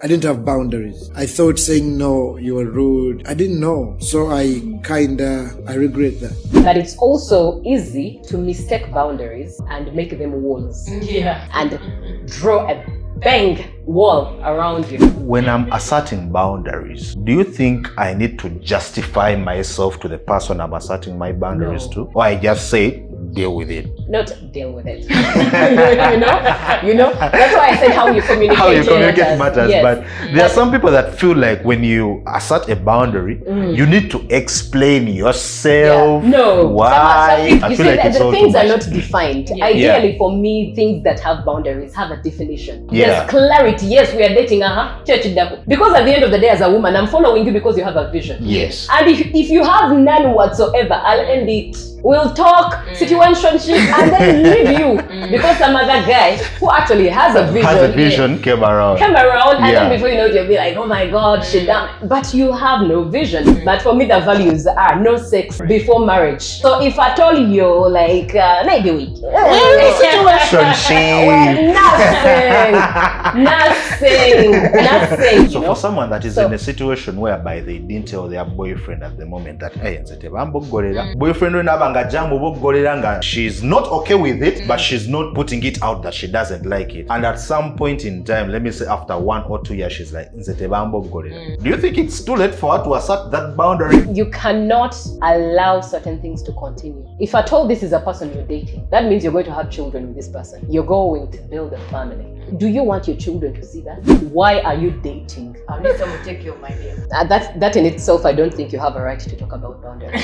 I didn't have boundaries. I thought saying no, you were rude. I didn't know. So I regret that. But it's also easy to mistake boundaries and make them walls. Yeah. And draw a bang wall around you. When I'm asserting boundaries, do you think I need to justify myself to the person I'm asserting my boundaries to? Or I just say, deal with it? Not deal with it. you know, that's why I said how you communicate. How you communicate matters. Yes. But there are some people that feel like when you assert a boundary, you need to explain yourself. Yeah. No. Why? I feel like it's all things too are much. not defined. Ideally, for me, things that have boundaries have a definition. Yeah. There's clarity. Yes, we are dating. Because at the end of the day, as a woman, I'm following you because you have a vision. Yes. And if you have none whatsoever, I'll end it. We'll talk situationship and then leave you because some other guy who actually has a vision, came around, and then before you know it, you'll be like, oh my God, she done. But you have no vision. But for me, the values are no sex before marriage. So if I told you, like, maybe we nothing. So for someone that is in a situation whereby they didn't tell their boyfriend at the moment that, hey, boyfriend she's not okay with it, but she's not putting it out that she doesn't like it. And at some point in time, let me say after 1 or 2 years, she's like, do you think it's too late for her to assert that boundary? You cannot allow certain things to continue. If at all this is a person you're dating, that means you're going to have children with this person. You're going to build a family. Do you want your children to see that? Why are you dating? At least I will take your idea. That in itself, I don't think you have a right to talk about boundaries.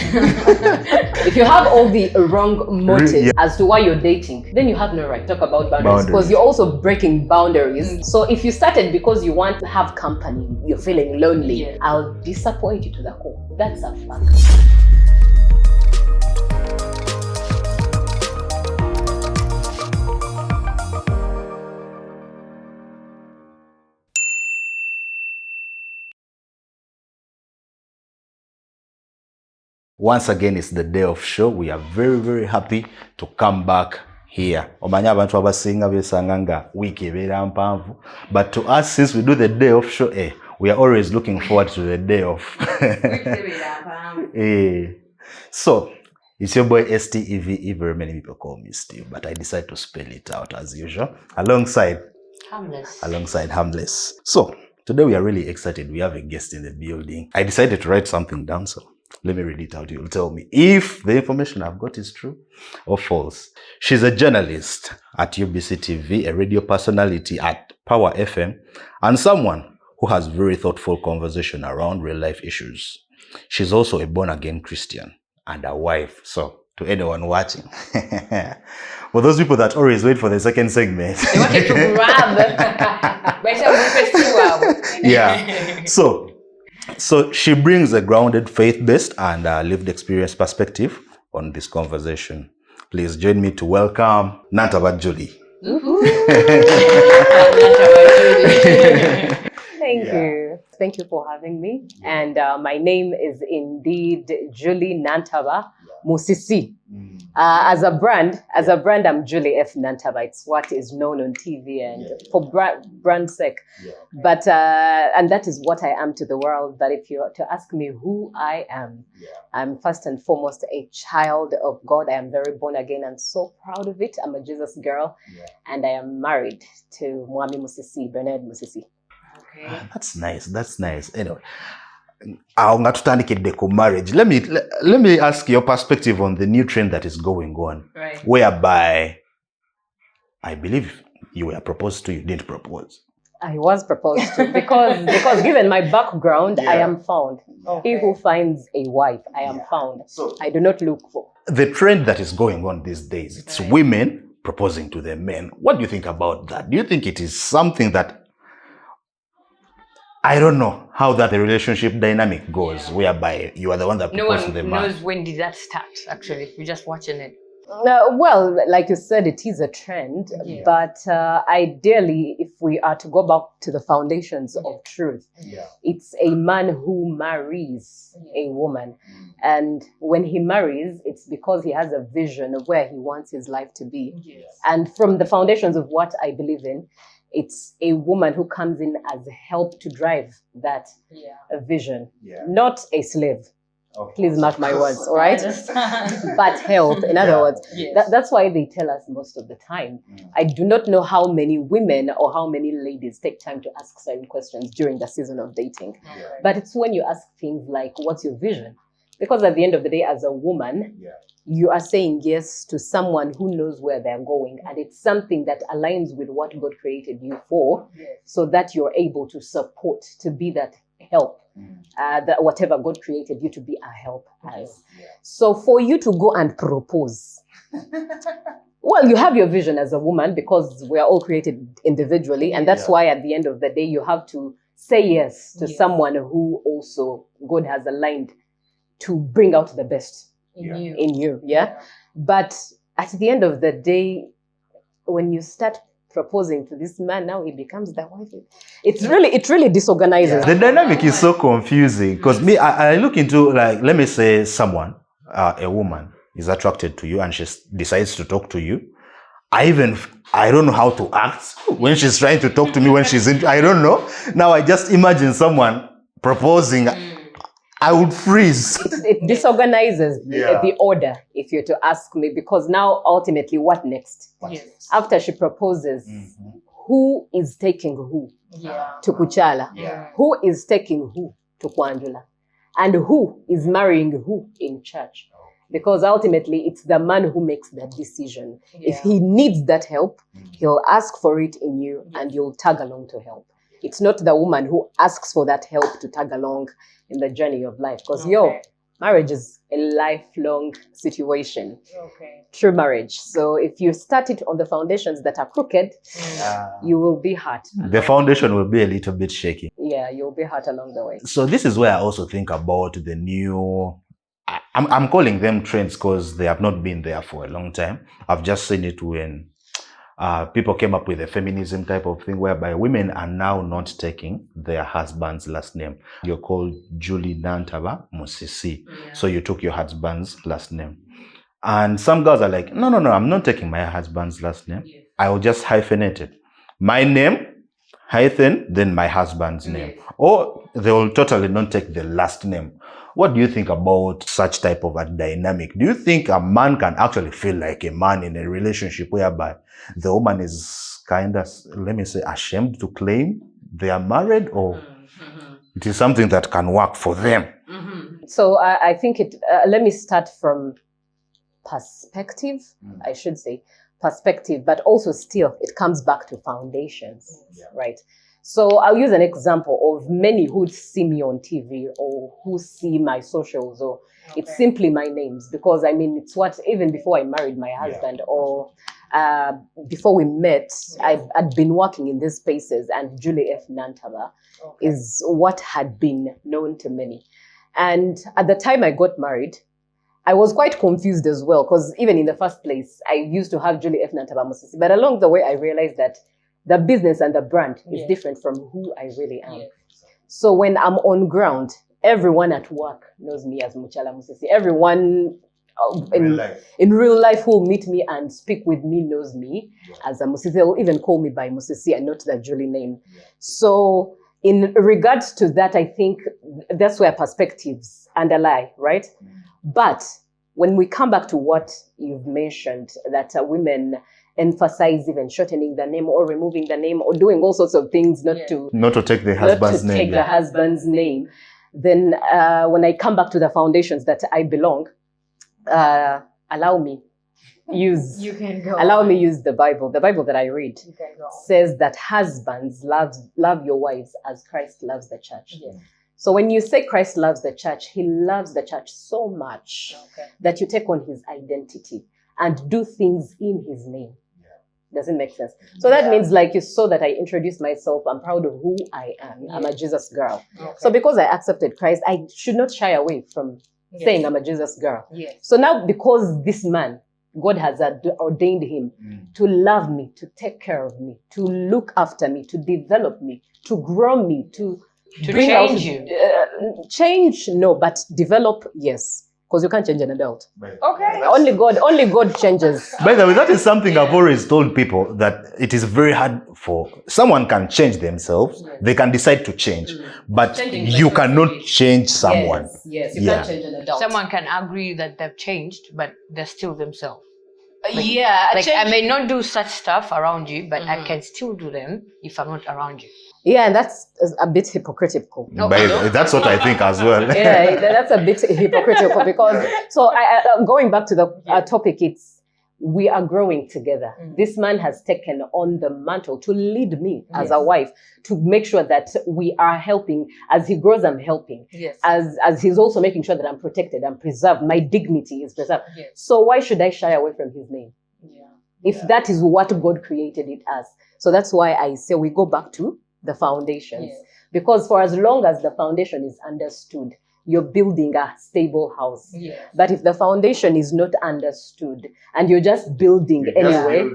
If you have all the wrong motives as to why you're dating, then you have no right to talk about boundaries because you're also breaking boundaries. So if you started because you want to have company, you're feeling lonely, I'll disappoint you to the core. That's a fact. Once again, it's the day of show. We are very, very happy to come back here. But to us, since we do the day of show, we are always looking forward to the day of. So, it's your boy STEVE. Very many people call me Steve, but I decided to spell it out as usual. Alongside Harmless. So, today we are really excited. We have a guest in the building. I decided to write something down, so let me read it out. You'll tell me if the information I've got is true or false. She's a journalist at UBC TV, a radio personality at Power FM, and someone who has very thoughtful conversation around real life issues. She's also a born-again Christian and a wife. So, to anyone watching, for those people that always wait for the second segment, they wanted to grab. Yeah. So she brings a grounded, faith-based and lived experience perspective on this conversation. Please join me to welcome Nantaba Julie. Thank you. Thank you for having me. And my name is indeed Julie Nantaba Musisi. As a brand, I'm Julie F. Nantaba. It's what is known on TV and for brand sake. But and that is what I am to the world. But if you were to ask me who I am, I'm first and foremost a child of God. I am very born again and so proud of it. I'm a Jesus girl, and I am married to Mwami Musisi, Bernard Musisi. Okay. That's nice. Anyway. Marriage. Let me ask your perspective on the new trend that is going on, whereby I believe you were proposed to, you didn't propose. I was proposed to because given my background, I am found. He who finds a wife, I am found. So I do not look for. The trend that is going on these days, it's women proposing to their men. What do you think about that? Do you think it is something that, I don't know how that the relationship dynamic goes, whereby you are the one that proposed to the man? No one knows when did that start, actually. We're just watching it. Well, like you said, it is a trend, but ideally, if we are to go back to the foundations of truth, it's a man who marries a woman. And when he marries, it's because he has a vision of where he wants his life to be. And from the foundations of what I believe in, it's a woman who comes in as help to drive that vision, Yeah. not a slave. Of Please course, mark of my course. words, all right? But help, in other words. That's why they tell us most of the time. I do not know how many women or how many ladies take time to ask certain questions during the season of dating. Yeah. But it's when you ask things like, what's your vision? Because at the end of the day, as a woman, you are saying yes to someone who knows where they're going. And it's something that aligns with what God created you for, so that you're able to support, to be that help. That whatever God created you to be a help as. So for you to go and propose, well, you have your vision as a woman because we are all created individually. And that's why at the end of the day, you have to say yes to someone who also God has aligned to bring out the best in you. Yeah. But at the end of the day, when you start proposing to this man, now he becomes the wife. It really disorganizes. The dynamic is so confusing because I look into, like, let me say someone, a woman is attracted to you and she decides to talk to you. I don't know how to act when she's trying to talk to me, when she's in, I don't know. Now I just imagine someone proposing. I would freeze. It disorganizes the order, if you're to ask me, because now ultimately what next? After she proposes, who is taking who to Kuchala? Who is taking who to Kwanjula? And who is marrying who in church? Because ultimately it's the man who makes that decision. If he needs that help, he'll ask for it in you and you'll tag along to help. It's not the woman who asks for that help to tag along in the journey of life. Because marriage is a lifelong situation. True marriage. So if you start it on the foundations that are crooked, you will be hurt. The foundation will be a little bit shaky. Yeah, you'll be hurt along the way. So this is where I also think about the new, I'm calling them trends because they have not been there for a long time. I've just seen it when people came up with a feminism type of thing whereby women are now not taking their husband's last name. You're called Julie Nantaba Musisi. So you took your husband's last name. And some girls are like, no, I'm not taking my husband's last name. I will just hyphenate it. My name, hyphen, then my husband's name. Or they will totally not take the last name. What do you think about such type of a dynamic? Do you think a man can actually feel like a man in a relationship whereby the woman is kind of, let me say, ashamed to claim they are married, or it is something that can work for them? So I think let me start from perspective, I should say, perspective, but also still it comes back to foundations, right? So I'll use an example of many who see me on TV or who see my socials, or it's simply my names, because I mean, it's what, even before I married my husband or before we met, I'd been working in these spaces, and Julie F. Nantaba is what had been known to many. And at the time I got married, I was quite confused as well, because even in the first place, I used to have Julie F. Nantaba Musisi. But along the way, I realized that the business and the brand is different from who I really am. So when I'm on ground, everyone at work knows me as Muchala Musisi. Everyone in real life who will meet me and speak with me knows me as a Musisi. They'll even call me by Musisi and not the Julie name. So in regards to that, I think that's where perspectives underlie, right? But when we come back to what you've mentioned, that women emphasize even shortening the name or removing the name or doing all sorts of things not to take the husband's name. The husband's name. Then when I come back to the foundations that I belong, allow me use the Bible. The Bible that I read says that husbands love your wives as Christ loves the church. So when you say Christ loves the church, he loves the church so much that you take on his identity and do things in his name. Does it make sense? So that means, like you saw that I introduced myself, I'm proud of who I am. I'm a Jesus girl. So because I accepted Christ, I should not shy away from saying I'm a Jesus girl. So now, because this man, God has ordained him to love me, to take care of me, to look after me, to develop me, to grow me, to bring change change, no, but develop, yes. because you can't change an adult. Okay. Only God changes. By the way, that is something I've always told people, that it is very hard for someone can change themselves. They can decide to change, but Changing you like cannot change someone. Yes, you Yeah. can't change an adult. Someone can agree that they've changed, but they're still themselves. Yeah, Like I may not do such stuff around you, but I can still do them if I'm not around you. yeah, and that's a bit hypocritical. That's what I think as well. Yeah, that's a bit hypocritical because going back to the topic, it's we are growing together. This man has taken on the mantle to lead me as a wife, to make sure that we are helping. As he grows, I'm helping. Yes. As he's also making sure that I'm protected, I'm preserved, my dignity is preserved. Yes. So why should I shy away from his name? If that is what God created it as. So that's why I say we go back to the foundations. Because for as long as the foundation is understood, you're building a stable house. But if the foundation is not understood and you're just building anyway,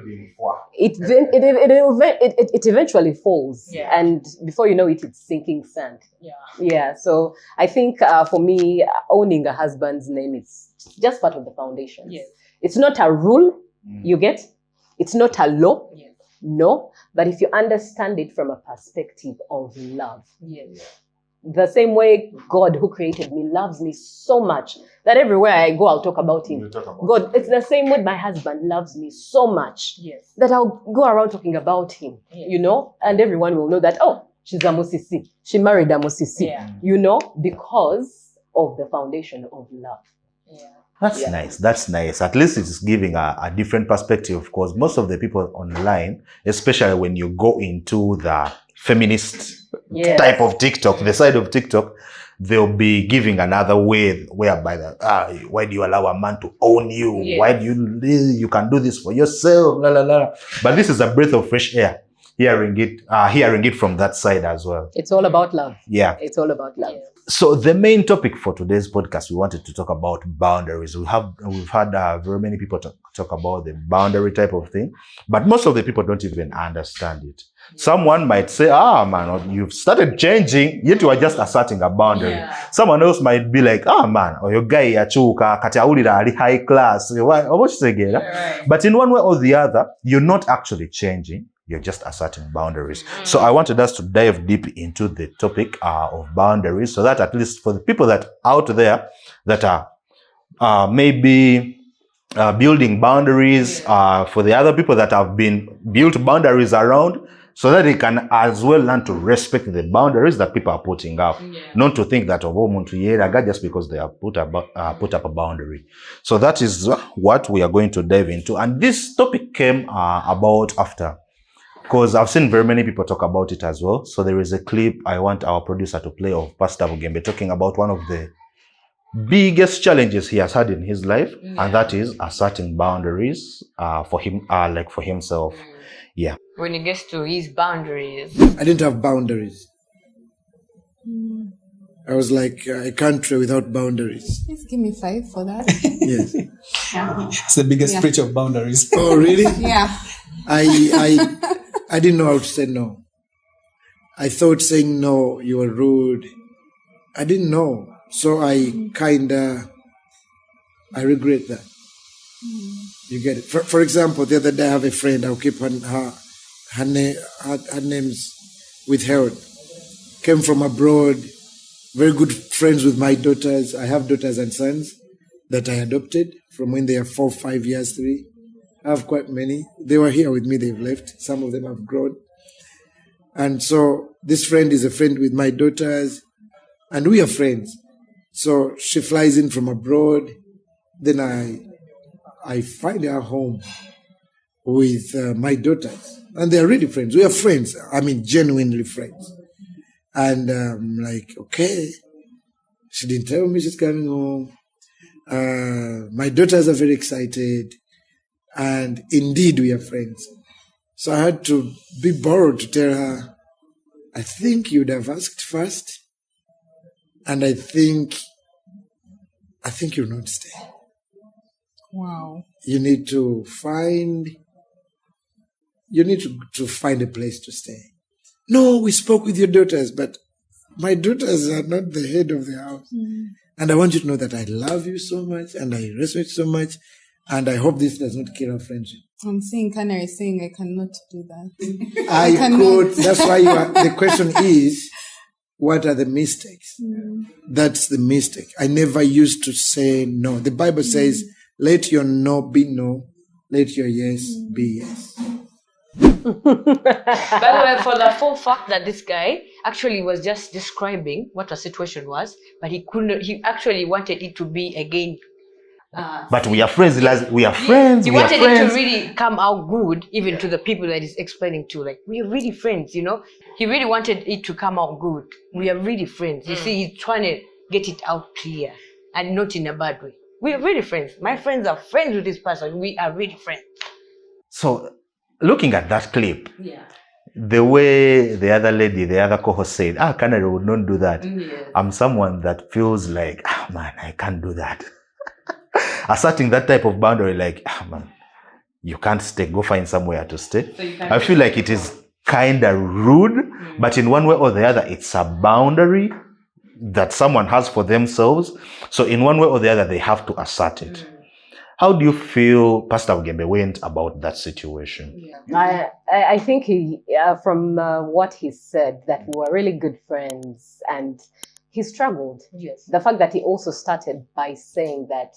it eventually falls. And before you know it, it's sinking sand. Yeah. So I think for me, owning a husband's name is just part of the foundation. It's not a rule, you get? It's not a law. No. But if you understand it from a perspective of love. The same way God who created me loves me so much that everywhere I go, I'll talk about him. God, it's the same way my husband loves me so much that I'll go around talking about him, you know, and everyone will know that, oh, she's a Musisi. She married a Musisi, you know, because of the foundation of love. That's nice. That's nice. At least it's giving a different perspective, because most of the people online, especially when you go into the feminist type of TikTok, the side of TikTok, they'll be giving another way whereby that, why do you allow a man to own you? Why do you can do this for yourself? La, la, la. But this is a breath of fresh air. Hearing it from that side as well. It's all about love. Yeah. It's all about love. So the main topic for today's podcast, we wanted to talk about boundaries. We've had very many people talk about the boundary type of thing, but most of the people don't even understand it. Someone might say, man, you've started changing, yet you are just asserting a boundary. Someone else might be like, man, or your guy yachuka, kati awulira ali high class. But in one way or the other, you're not actually changing. You're just asserting boundaries. So I wanted us to dive deep into the topic of boundaries, so that at least for the people that out there that are maybe building boundaries, for the other people that have been built boundaries around, so that they can as well learn to respect the boundaries that people are putting up. Not to think that just because they have put up a boundary. So that is what we are going to dive into. And this topic came about after, because I've seen very many people talk about it as well. So there is a clip I want our producer to play of Pastor Bugembe talking about one of the biggest challenges he has had in his life, and that is asserting boundaries for him, like for himself. When it gets to his boundaries. I didn't have boundaries. I was like a country without boundaries. Please give me 5 for that. Yes. It's the biggest breach of boundaries. Oh, really? Yeah. I didn't know how to say no. I thought saying no, you were rude. I didn't know. So I regret that. You get it? For example, the other day I have a friend, I'll keep her name's withheld. Came from abroad, very good friends with my daughters. I have daughters and sons that I adopted from when they are 4, 5 years, 3. I have quite many. They were here with me, they've left. Some of them have grown. And so this friend is a friend with my daughters, and we are friends. So she flies in from abroad. Then I find her home with my daughters. And they're really friends. We are friends. I mean, genuinely friends. And I'm like, okay. She didn't tell me she's coming home. My daughters are very excited. And indeed, we are friends. So I had to be bold to tell her, I think you'd have asked first. And I think you'll not stay. Wow. You need to find a place to stay. No, we spoke with your daughters, but my daughters are not the head of the house. And I want you to know that I love you so much and I respect you so much. And I hope this does not kill our friendship. I'm seeing Canary saying I cannot do that. I cannot. could. That's why the question is, what are the mistakes? That's the mistake. I never used to say no. The Bible says, let your no be no, let your yes be yes. By the way, for the full fact that this guy actually was just describing what the situation was, but he couldn't. He actually wanted it to be again. But we are friends. We are friends. He we are wanted friends. it to really come out good, even to the people that he's explaining to. Like, we are really friends, you know. He really wanted it to come out good. We are really friends. You see, he's trying to get it out clear and not in a bad way. We are really friends. My friends are friends with this person. We are really friends. So, looking at that clip, Yeah. the way the other lady, the other co-host said, Canary would not do that. Yes. I'm someone that feels like, man, I can't do that. Asserting that type of boundary, like, man, you can't stay, go find somewhere to stay. So I feel like it is kind of rude, but in one way or the other, it's a boundary that someone has for themselves. So in one way or the other, they have to assert it. How do you feel Pastor Ugembe went about that situation? I think he, from what he said, that we were really good friends, and he struggled. Yes. The fact that he also started by saying that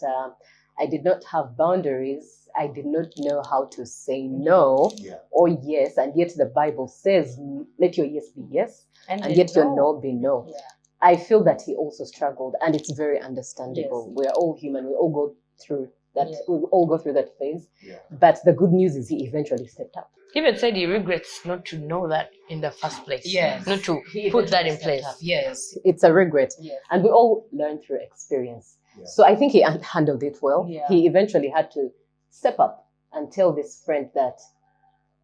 I did not have boundaries, I did not know how to say no or yes, and yet the Bible says, let your yes be yes, and yet your no be no. Yeah. I feel that he also struggled, and it's very understandable. Yes. We are all human, we all go through that. Yes. We all go through that phase. Yeah. But the good news is he eventually stepped up. He even said he regrets not to know that in the first place. Yes. Not to put that in place. Yes. It's a regret. Yes. And we all learn through experience. Yeah. So I think he handled it well. Yeah. He eventually had to step up and tell this friend that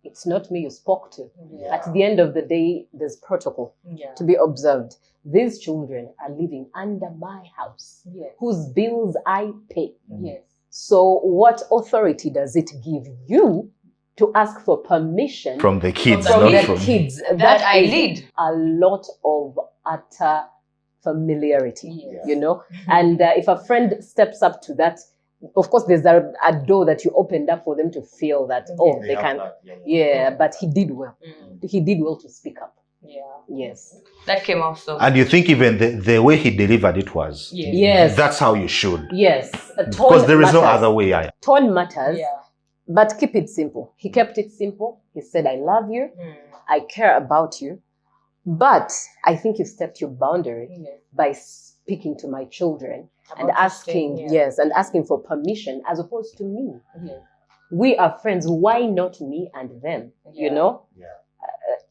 it's not me you spoke to. Yeah. At the end of the day, there's protocol to be observed. These children are living under my house, whose bills I pay. Yes. So what authority does it give you to ask for permission from the kids, kids that I lead? A lot of utter familiarity, you know. And if a friend steps up to that, of course, there's a door that you opened up for them to feel that they can. But he did well. He did well to speak up. Yeah. Yes. That came out so. And you think even the way he delivered it was. Yes. That's how you should. Yes. Because there is no other way. Tone matters. Yeah. But keep it simple. He kept it simple. He said, I love you. I care about you. But I think you stepped your boundary by speaking to my children and asking, and asking for permission as opposed to me. We are friends. Why not me and them? You know? Yeah.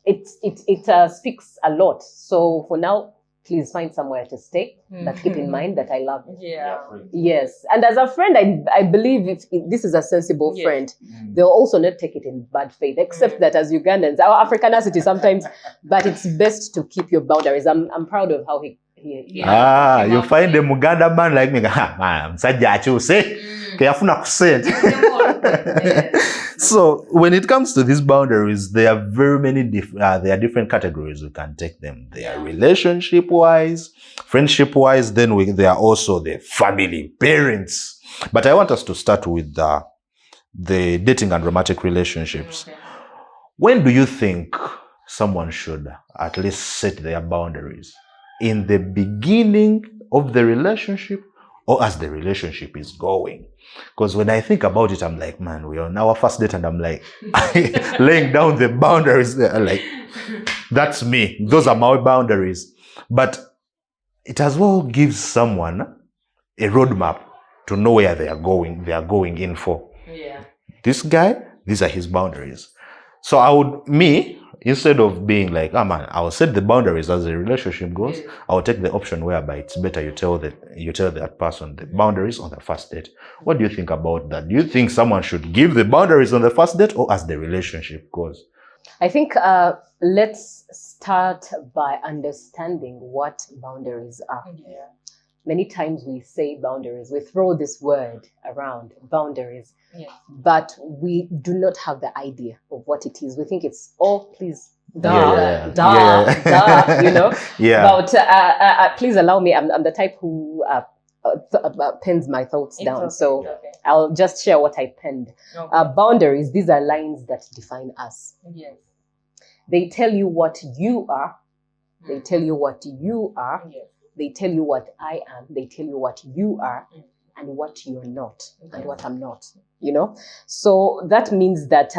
It speaks a lot. So for now, please find somewhere to stay, but keep in mind that I love you. Yeah. Yes. And as a friend, I believe if this is a sensible friend, they'll also not take it in bad faith, except that as Ugandans, our Africanity sometimes, but it's best to keep your boundaries. I'm proud of how he you find a Muganda man like me, man, So when it comes to these boundaries, there are very many there are different categories we can take them. They are relationship-wise, friendship-wise, then there are also the family, parents. But I want us to start with the dating and romantic relationships. Okay. When do you think someone should at least set their boundaries? In the beginning of the relationship or as the relationship is going? Because when I think about it, I'm like, man, we are on our first date and I'm like laying down the boundaries there. Like, that's me. Those are my boundaries. But it as well gives someone a roadmap to know where they are going in for. Yeah. This guy, these are his boundaries. So instead of being like, man, I'll set the boundaries as the relationship goes, I'll take the option whereby it's better you tell that person the boundaries on the first date. What do you think about that? Do you think someone should give the boundaries on the first date or as the relationship goes? I think let's start by understanding what boundaries are. Yeah. Many times we say boundaries, we throw this word around, boundaries, but we do not have the idea of what it is. We think it's, please, you know? Yeah. But please allow me, I'm the type who pens my thoughts down. okay, So okay. I'll just share what I penned. Okay. Boundaries, these are lines that define us. Yes. They tell you what you are. They tell you what you are. Yes. They tell you what I am. They tell you what you are Mm. and what you're not and what I'm not, you know? So that means that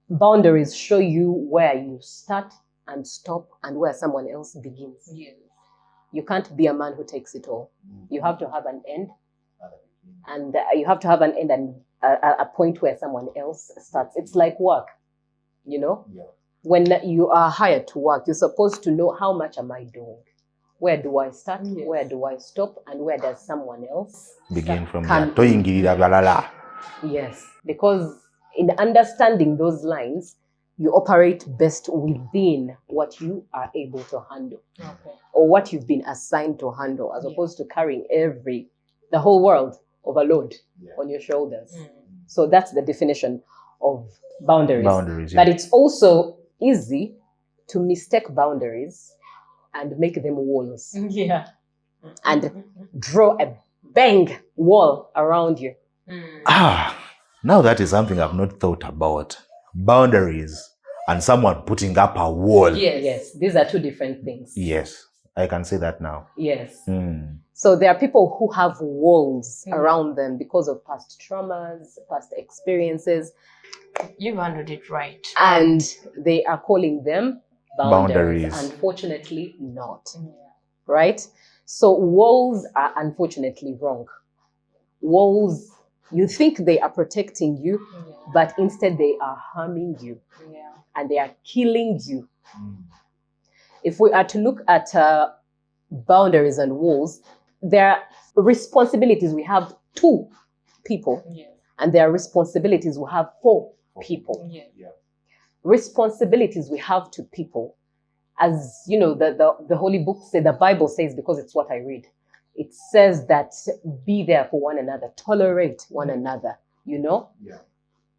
boundaries show you where you start and stop and where someone else begins. Yes. You can't be a man who takes it all. You have to have an end, and you have to have an end and a point where someone else starts. It's like work, you know? Yeah. When you are hired to work, you're supposed to know, how much am I doing? Where do I start? Yes. Where do I stop? And where does someone else Begin from Can- there. Toyingirira blalala. Yes, because in understanding those lines, you operate best within what you are able to handle Okay. or what you've been assigned to handle, as Yeah. opposed to carrying the whole world overload on your shoulders. Mm. So that's the definition of boundaries. Boundaries, But yeah. it's also easy to mistake boundaries and make them walls Yeah. and draw a bang wall around you. Ah, now that is something I've not thought about. Boundaries and someone putting up a wall. Yes, these are two different things. Yes, I can say that now. Yes. Mm. So there are people who have walls around them because of past traumas, past experiences, You've handled it right. and they are calling them boundaries. Boundaries. Unfortunately, not. Yeah. Right? So walls are unfortunately wrong. Walls, you think they are protecting you, but instead they are harming you Yeah. and they are killing you. If we are to look at boundaries and walls, there are responsibilities we have to people, Yeah. and there are responsibilities we have for people. Yeah. Responsibilities we have to people, as you know, the Holy Book says, the Bible says, because it's what I read, it says that be there for one another, tolerate one another, you know? Yeah.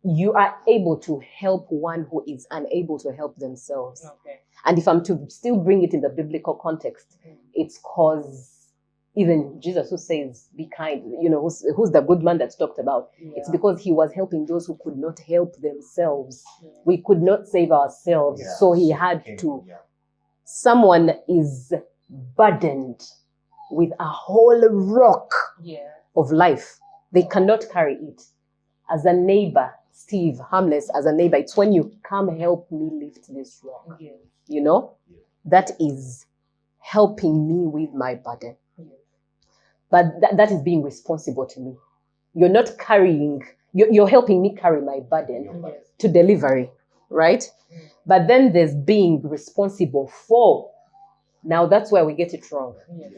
You are able to help one who is unable to help themselves. Okay. And if I'm to still bring it in the biblical context, it's because even Jesus, who says, be kind, you know, who's the good man that's talked about? It's because he was helping those who could not help themselves. We could not save ourselves. Yeah. So he had to. Yeah. Someone is burdened with a whole rock Yeah. of life. They cannot carry it. As a neighbor, Steve, harmless, as a neighbor, it's when you come help me lift this rock. Yeah. You know? That is helping me with my burden. But that is being responsible to me. You're not carrying, you're helping me carry my burden to delivery, right? But then there's being responsible for. Now that's where we get it wrong. Yeah.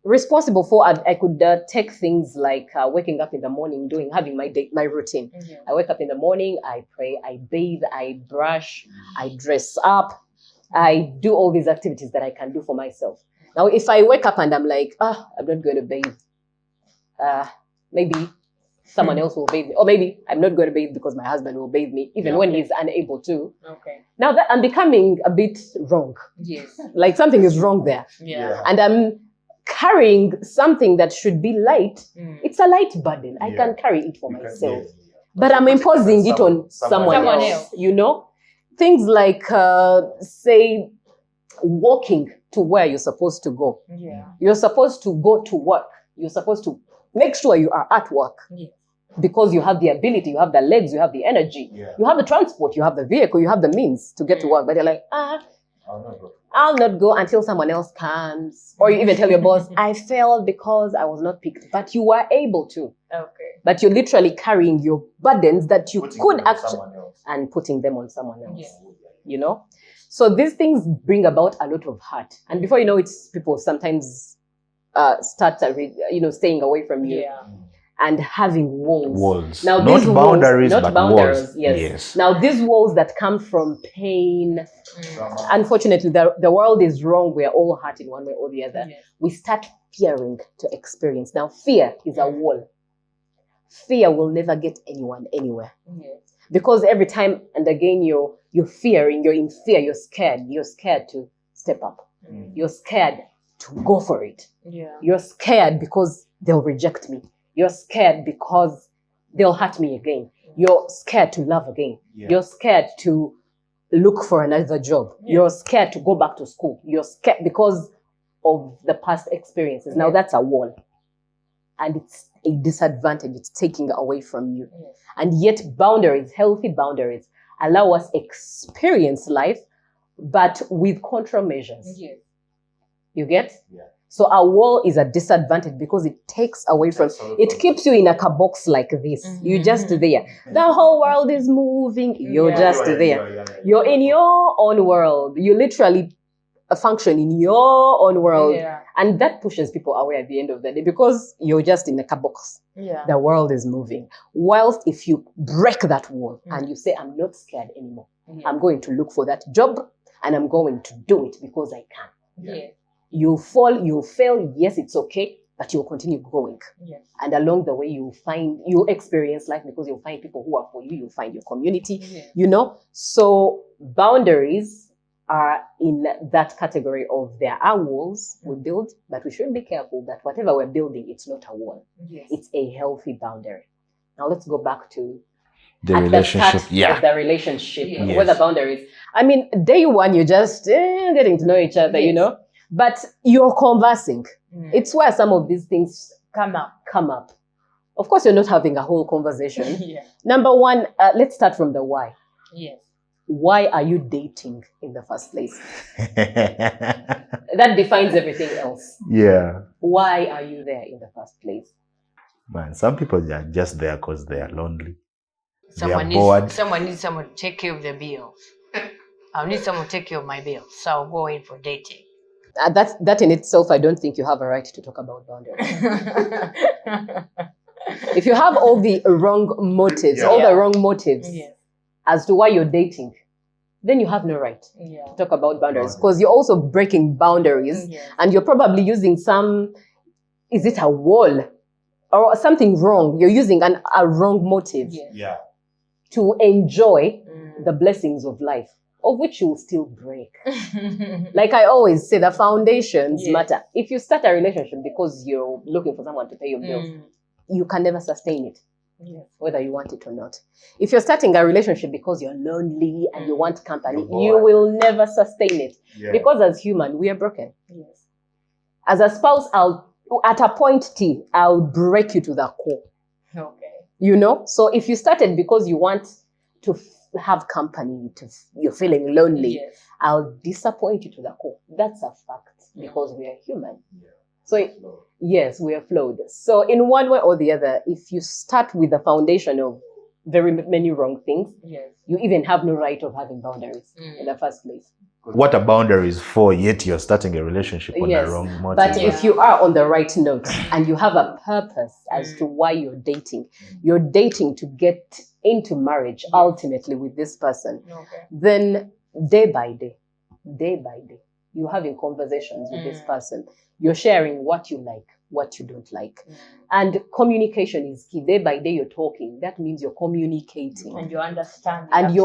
Responsible for, I could take things like waking up in the morning, having my routine. Yeah. I wake up in the morning, I pray, I bathe, I brush, I dress up, I do all these activities that I can do for myself. Now, if I wake up and I'm like, I'm not going to bathe, maybe someone else will bathe me, or maybe I'm not going to bathe because my husband will bathe me, even when he's unable to. Okay. Now that I'm becoming a bit wrong, Yes. like something is wrong there, Yeah. and I'm carrying something that should be light. It's a light burden. I can carry it for myself. But I'm imposing it on someone else, you know? Things like, say, walking to where you're supposed to go. Yeah. You're supposed to go to work. You're supposed to make sure you are at work. Yeah. Because you have the ability, you have the legs, you have the energy, you have the transport, you have the vehicle, you have the means to get to work. But you're like, I'll not go until someone else comes. Or you even tell your boss, I failed because I was not picked. But you were able to. Okay. But you're literally carrying your burdens that you could actually, and putting them on someone else. Yeah. You know? So these things bring about a lot of hurt. And before you know it, people sometimes start staying away from you. Yeah. And having walls. Now, Now, not these boundaries, walls, but boundaries, walls. yes. Now, these walls that come from pain, unfortunately, the world is wrong. We are all hurt in one way or the other. Yes. We start fearing to experience. Now, fear is a wall. Fear will never get anyone anywhere. Yes. Because every time and again you're fearing, you're in fear, you're scared to step up. You're scared to go for it. Yeah. You're scared because they'll reject me. You're scared because they'll hurt me again. You're scared to love again. Yeah. You're scared to look for another job. You're scared to go back to school. You're scared because of the past experiences. Now that's a wall. And it's a disadvantage. It's taking away from you. And yet boundaries, healthy boundaries, allow us experience life, but with countermeasures. Yes. You get? Yeah. So a wall is a disadvantage because it takes away from, it keeps you in a box like this. You're just there. The whole world is moving. You're just there. You're in your own world. You literally function in your own world. Yeah. And that pushes people away at the end of the day because you're just in a box. Yeah. The world is moving. Whilst if you break that wall and you say, I'm not scared anymore. I'm going to look for that job and I'm going to do it because I can. Yeah. You fall, you fail, yes, it's okay, but you'll continue growing. Yes. And along the way, you'll experience life because you'll find people who are for you, you'll find your community, you know? So boundaries are in that category of there are walls we build, but we should be careful that whatever we're building, it's not a wall. Yes. It's a healthy boundary. Now let's go back to The at relationship. the start Yeah. of the relationship, Yes. where the boundaries. I mean, day one, you're just getting to know each other, you know? But you're conversing. It's where some of these things Come up. Of course, you're not having a whole conversation. Yeah. Number one, let's start from the why. Yes. Why are you dating in the first place? That defines everything else. Yeah. Why are you there in the first place? Man, some people are just there because they are lonely. Someone they are bored. needs someone to take care of their bills. I need someone to take care of my bills, so I'll go in for dating. That in itself, I don't think you have a right to talk about boundaries. If you have all the wrong motives, as to why you're dating, then you have no right to talk about boundaries because you're also breaking boundaries and you're probably using is it a wall or something wrong? You're using a wrong motive to enjoy the blessings of life, of which you will still break. Like I always say, the foundations matter. If you start a relationship because you're looking for someone to pay your bills, you can never sustain it, whether you want it or not. If you're starting a relationship because you're lonely and you want company, you will never sustain it. Because as human, we are broken. As a spouse, at a point T, I'll break you to the core. Okay. You know? So if you started because you want to have company, you're feeling lonely, I'll disappoint you to the core. That's a fact because we are human. So yes, we are flawed. So in one way or the other, if you start with the foundation of very many wrong things, you even have no right of having boundaries in the first place. What are boundaries for, yet you're starting a relationship on the wrong motive? But if you are on the right note and you have a purpose as to why you're dating to get into marriage ultimately with this person, then day by day, you're having conversations with this person. You're sharing what you like, what you don't like. And communication is key. Day by day, you're talking. That means you're communicating. And you're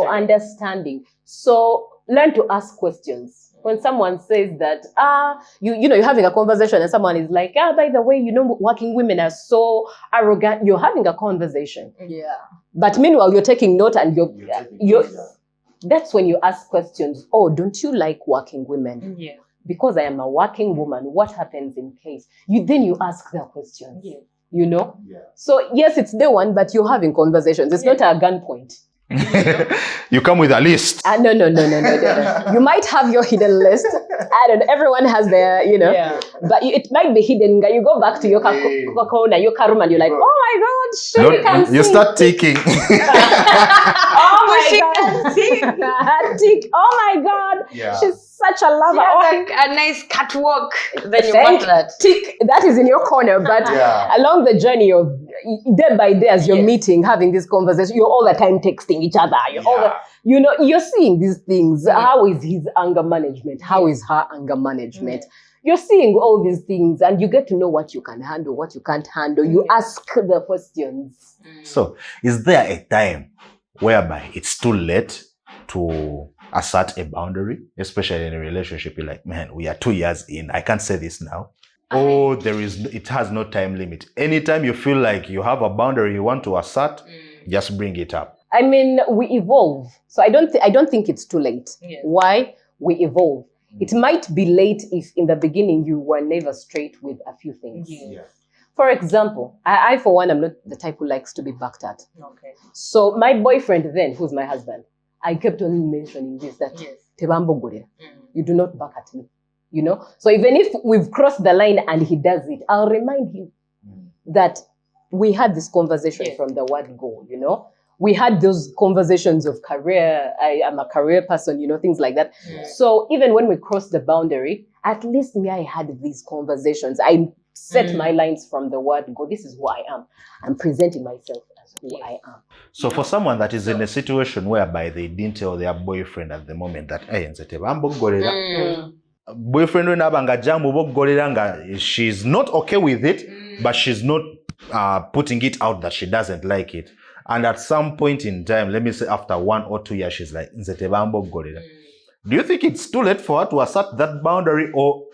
understanding. So learn to ask questions. When someone says that, you're having a conversation and someone is like, by the way, working women are so arrogant. You're having a conversation. Yeah. But meanwhile, you're taking note and that's when you ask questions. Oh, don't you like working women? Yeah. Because I am a working woman, what happens in case? Then you ask the questions. Yeah. You know? Yeah. So yes, it's day one, but you're having conversations. It's not a gunpoint. You come with a list. No. You might have your hidden list. I don't know. Everyone has their, but it might be hidden. You go back to your corner, your room, and you're like, oh my God, she can sing. You start ticking. Oh my God. Tick. Oh my God. She's such a lover. A nice catwalk. Then you want that. Tick. That is in your corner. But along the journey of day by day as you're meeting, having this conversation, you're all the time texting each other. You're seeing these things. How is his anger management? How is her anger management? You're seeing all these things and you get to know what you can handle, what you can't handle. You ask the questions. So, is there a time whereby it's too late to assert a boundary, especially in a relationship. You're like, man, we are 2 years in. I can't say this now. Or it has no time limit. Anytime you feel like you have a boundary you want to assert, just bring it up. I mean, we evolve. So I don't think it's too late. Yes. Why? We evolve. It might be late if in the beginning you were never straight with a few things. Yes. For example, I for one, I'm not the type who likes to be backed at. Okay. So my boyfriend then, who's my husband, I kept on mentioning this, that Yes. Tebambogore, you do not back at me. You know? So even if we've crossed the line and he does it, I'll remind him that we had this conversation from the word go, you know? We had those conversations of career. I am a career person, you know, things like that. So even when we crossed the boundary, at least me, I had these conversations. I set my lines from the word go. This is who I am. I'm presenting myself as who I am. So for someone that is in a situation whereby they didn't tell their boyfriend at the moment that, hey, boyfriend she's not okay with it, but she's not putting it out that she doesn't like it. And at some point in time, let me say after 1 or 2 years, she's like, do you think it's too late for her to assert that boundary, or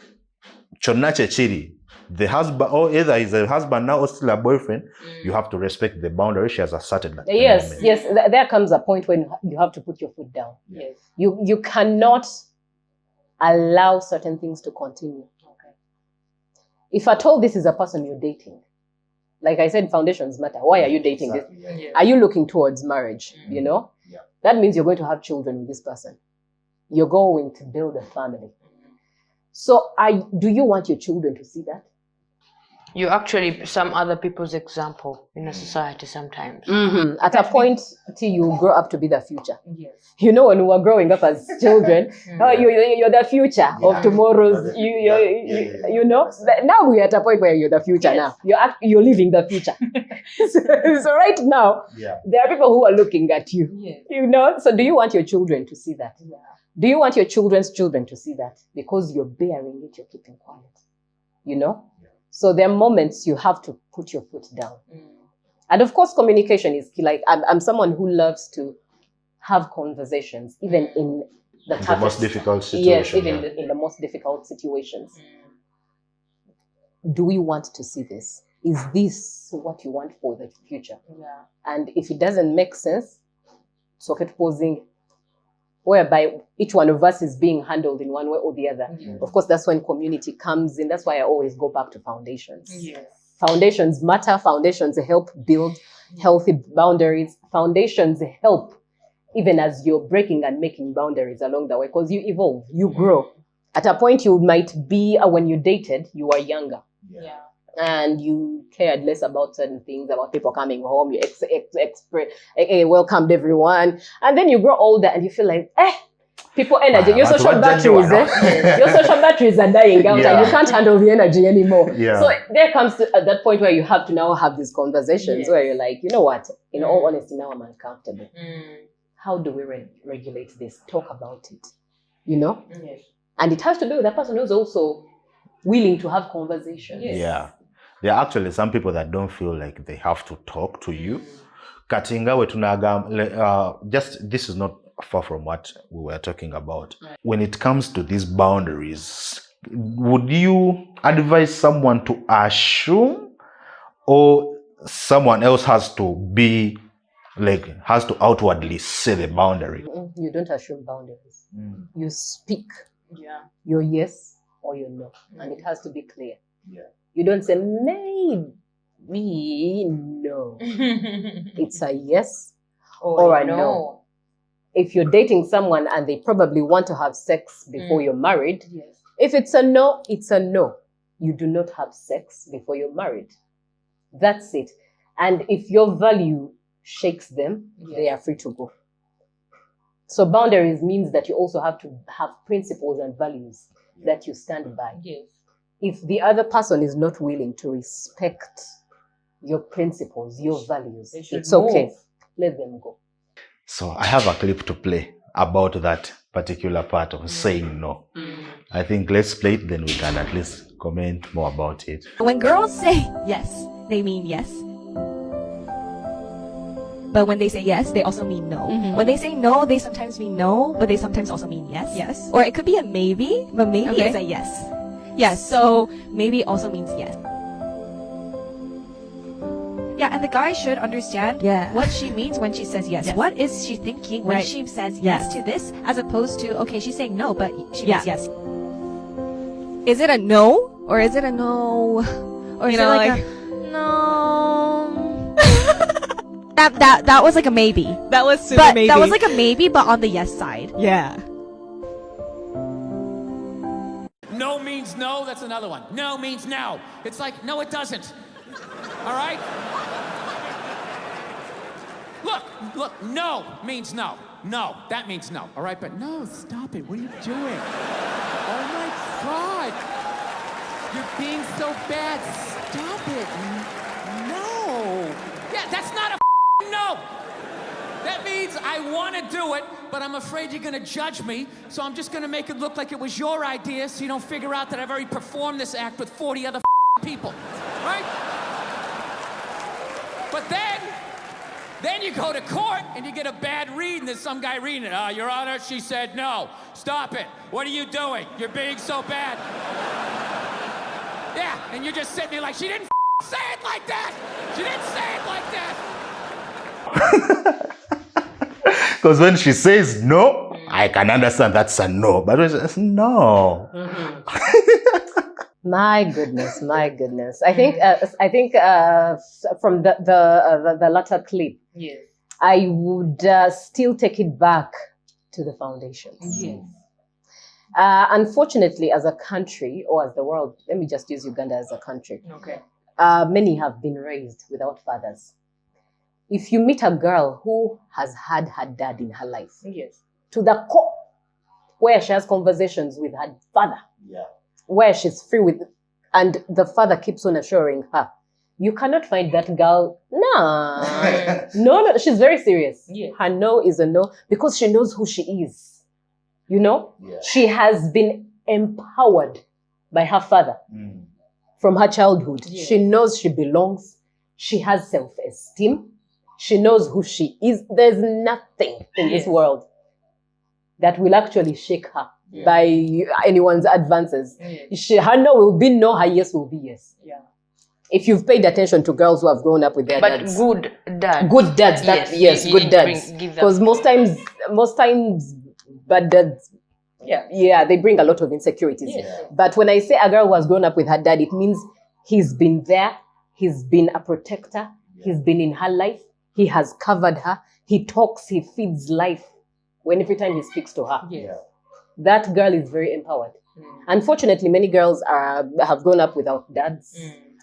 chonache chiri? The husband, or either he's a husband now or still a boyfriend, you have to respect the boundary she has asserted. Yes. There comes a point when you have to put your foot down. Yes. You cannot allow certain things to continue. Okay. If at all this is a person you're dating, like I said, foundations matter. Why are you dating this? Yes. Are you looking towards marriage? You know? Yeah. That means you're going to have children with this person. You're going to build a family. So do you want your children to see that? You're actually some other people's example in a society sometimes. At a point till you grow up to be the future. Yes. You know, when we were growing up as children, you're the future of tomorrow's. You know. Now we're at a point where you're the future. Now you're living the future. So right now, there are people who are looking at you. Yes. You know. So do you want your children to see that? Yeah. Do you want your children's children to see that? Because you're bearing it, you're keeping quiet. You know. So there are moments you have to put your foot down. And of course, communication is key. Like I'm someone who loves to have conversations, even in the most difficult situations. Yes, even in the most difficult situations. Do we want to see this? Is this what you want for the future? Yeah. And if it doesn't make sense, socket posing, whereby each one of us is being handled in one way or the other. Of course, that's when community comes in. That's why I always go back to foundations. Yes. Foundations matter. Foundations help build healthy boundaries. Foundations help even as you're breaking and making boundaries along the way, because you evolve, you grow. At a point you might be, when you dated, you were younger. Yeah. And you cared less about certain things, about people coming home. You welcomed everyone. And then you grow older and you feel like, people energy. Your social batteries, your social batteries are dying out and you can't handle the energy anymore. Yeah. So there comes to at that point where you have to now have these conversations where you're like, you know what? In all honesty, now I'm uncomfortable. How do we regulate this? Talk about it. You know? Yes. And it has to do with the person who's also willing to have conversations. Yes. Yeah. There are actually some people that don't feel like they have to talk to you. Katinga wetunaga, just this is not far from what we were talking about. Right. When it comes to these boundaries, would you advise someone to assume, or someone else has to outwardly say the boundary? You don't assume boundaries. You speak Yeah. your yes or your no. And it has to be clear. Yeah. You don't say, maybe, no. It's a yes or a no. If you're dating someone and they probably want to have sex before you're married, Yes. if it's a no, it's a no. You do not have sex before you're married. That's it. And if your value shakes them, they are free to go. So boundaries means that you also have to have principles and values that you stand by. Yes. If the other person is not willing to respect your principles, your values, They should it's okay. move. Let them go. So I have a clip to play about that particular part of saying no. I think let's play it, then we can at least comment more about it. When girls say yes, they mean yes. but when they say yes, they also mean no. When they say no, they sometimes mean no, but they sometimes also mean yes. Yes. Or it could be a maybe, but maybe is a yes. Yes, so maybe also means yes. Yeah, and the guy should understand what she means when she says yes. What is she thinking when she says yes to this, as opposed to, okay, she's saying no, but she means yes. Is it a no? Or is it a no? Or is it like a no? that was like a maybe. That was super maybe. That was like a maybe, but on the yes side. Yeah. No means no, that's another one. No means no. It's like, no, it doesn't. All right? Look, no means no. No, that means no. All right, but no, stop it. What are you doing? Oh my God. You're being so bad. Stop it. No. Yeah, that's not a no. That means I want to do it, but I'm afraid you're going to judge me, so I'm just going to make it look like it was your idea so you don't figure out that I've already performed this act with 40 other people. Right? But then you go to court and you get a bad read and there's some guy reading it. Your Honor, she said no. Stop it. What are you doing? You're being so bad. Yeah, and you're just sitting there like, she didn't say it like that. She didn't say it like that. Because when she says no, I can understand that's a no. But when she says no. My goodness. I think from the latter clip, Yes. I would still take it back to the foundations. Yes. Unfortunately, as a country, or as the world, let me just use Uganda as a country. Okay. Many have been raised without fathers. If you meet a girl who has had her dad in her life, Yes. to the core, where she has conversations with her father, where she's free with, and the father keeps on assuring her, you cannot find that girl. No, she's very serious. Yes. Her no is a no because she knows who she is. You know, she has been empowered by her father from her childhood. Yes. She knows she belongs. She has self-esteem. She knows who she is. There's nothing in this world that will actually shake her by anyone's advances. Her no will be no, her yes will be yes. Yeah. If you've paid attention to girls who have grown up with their But dads. good dads. Good dads, good dads. Because most times bad dads, they bring a lot of insecurities. Yes. But when I say a girl who has grown up with her dad, it means he's been there, he's been a protector, he's been in her life, he has covered her, he talks, he feeds life every time he speaks to her. Yes. That girl is very empowered. Unfortunately, many girls have grown up without dads,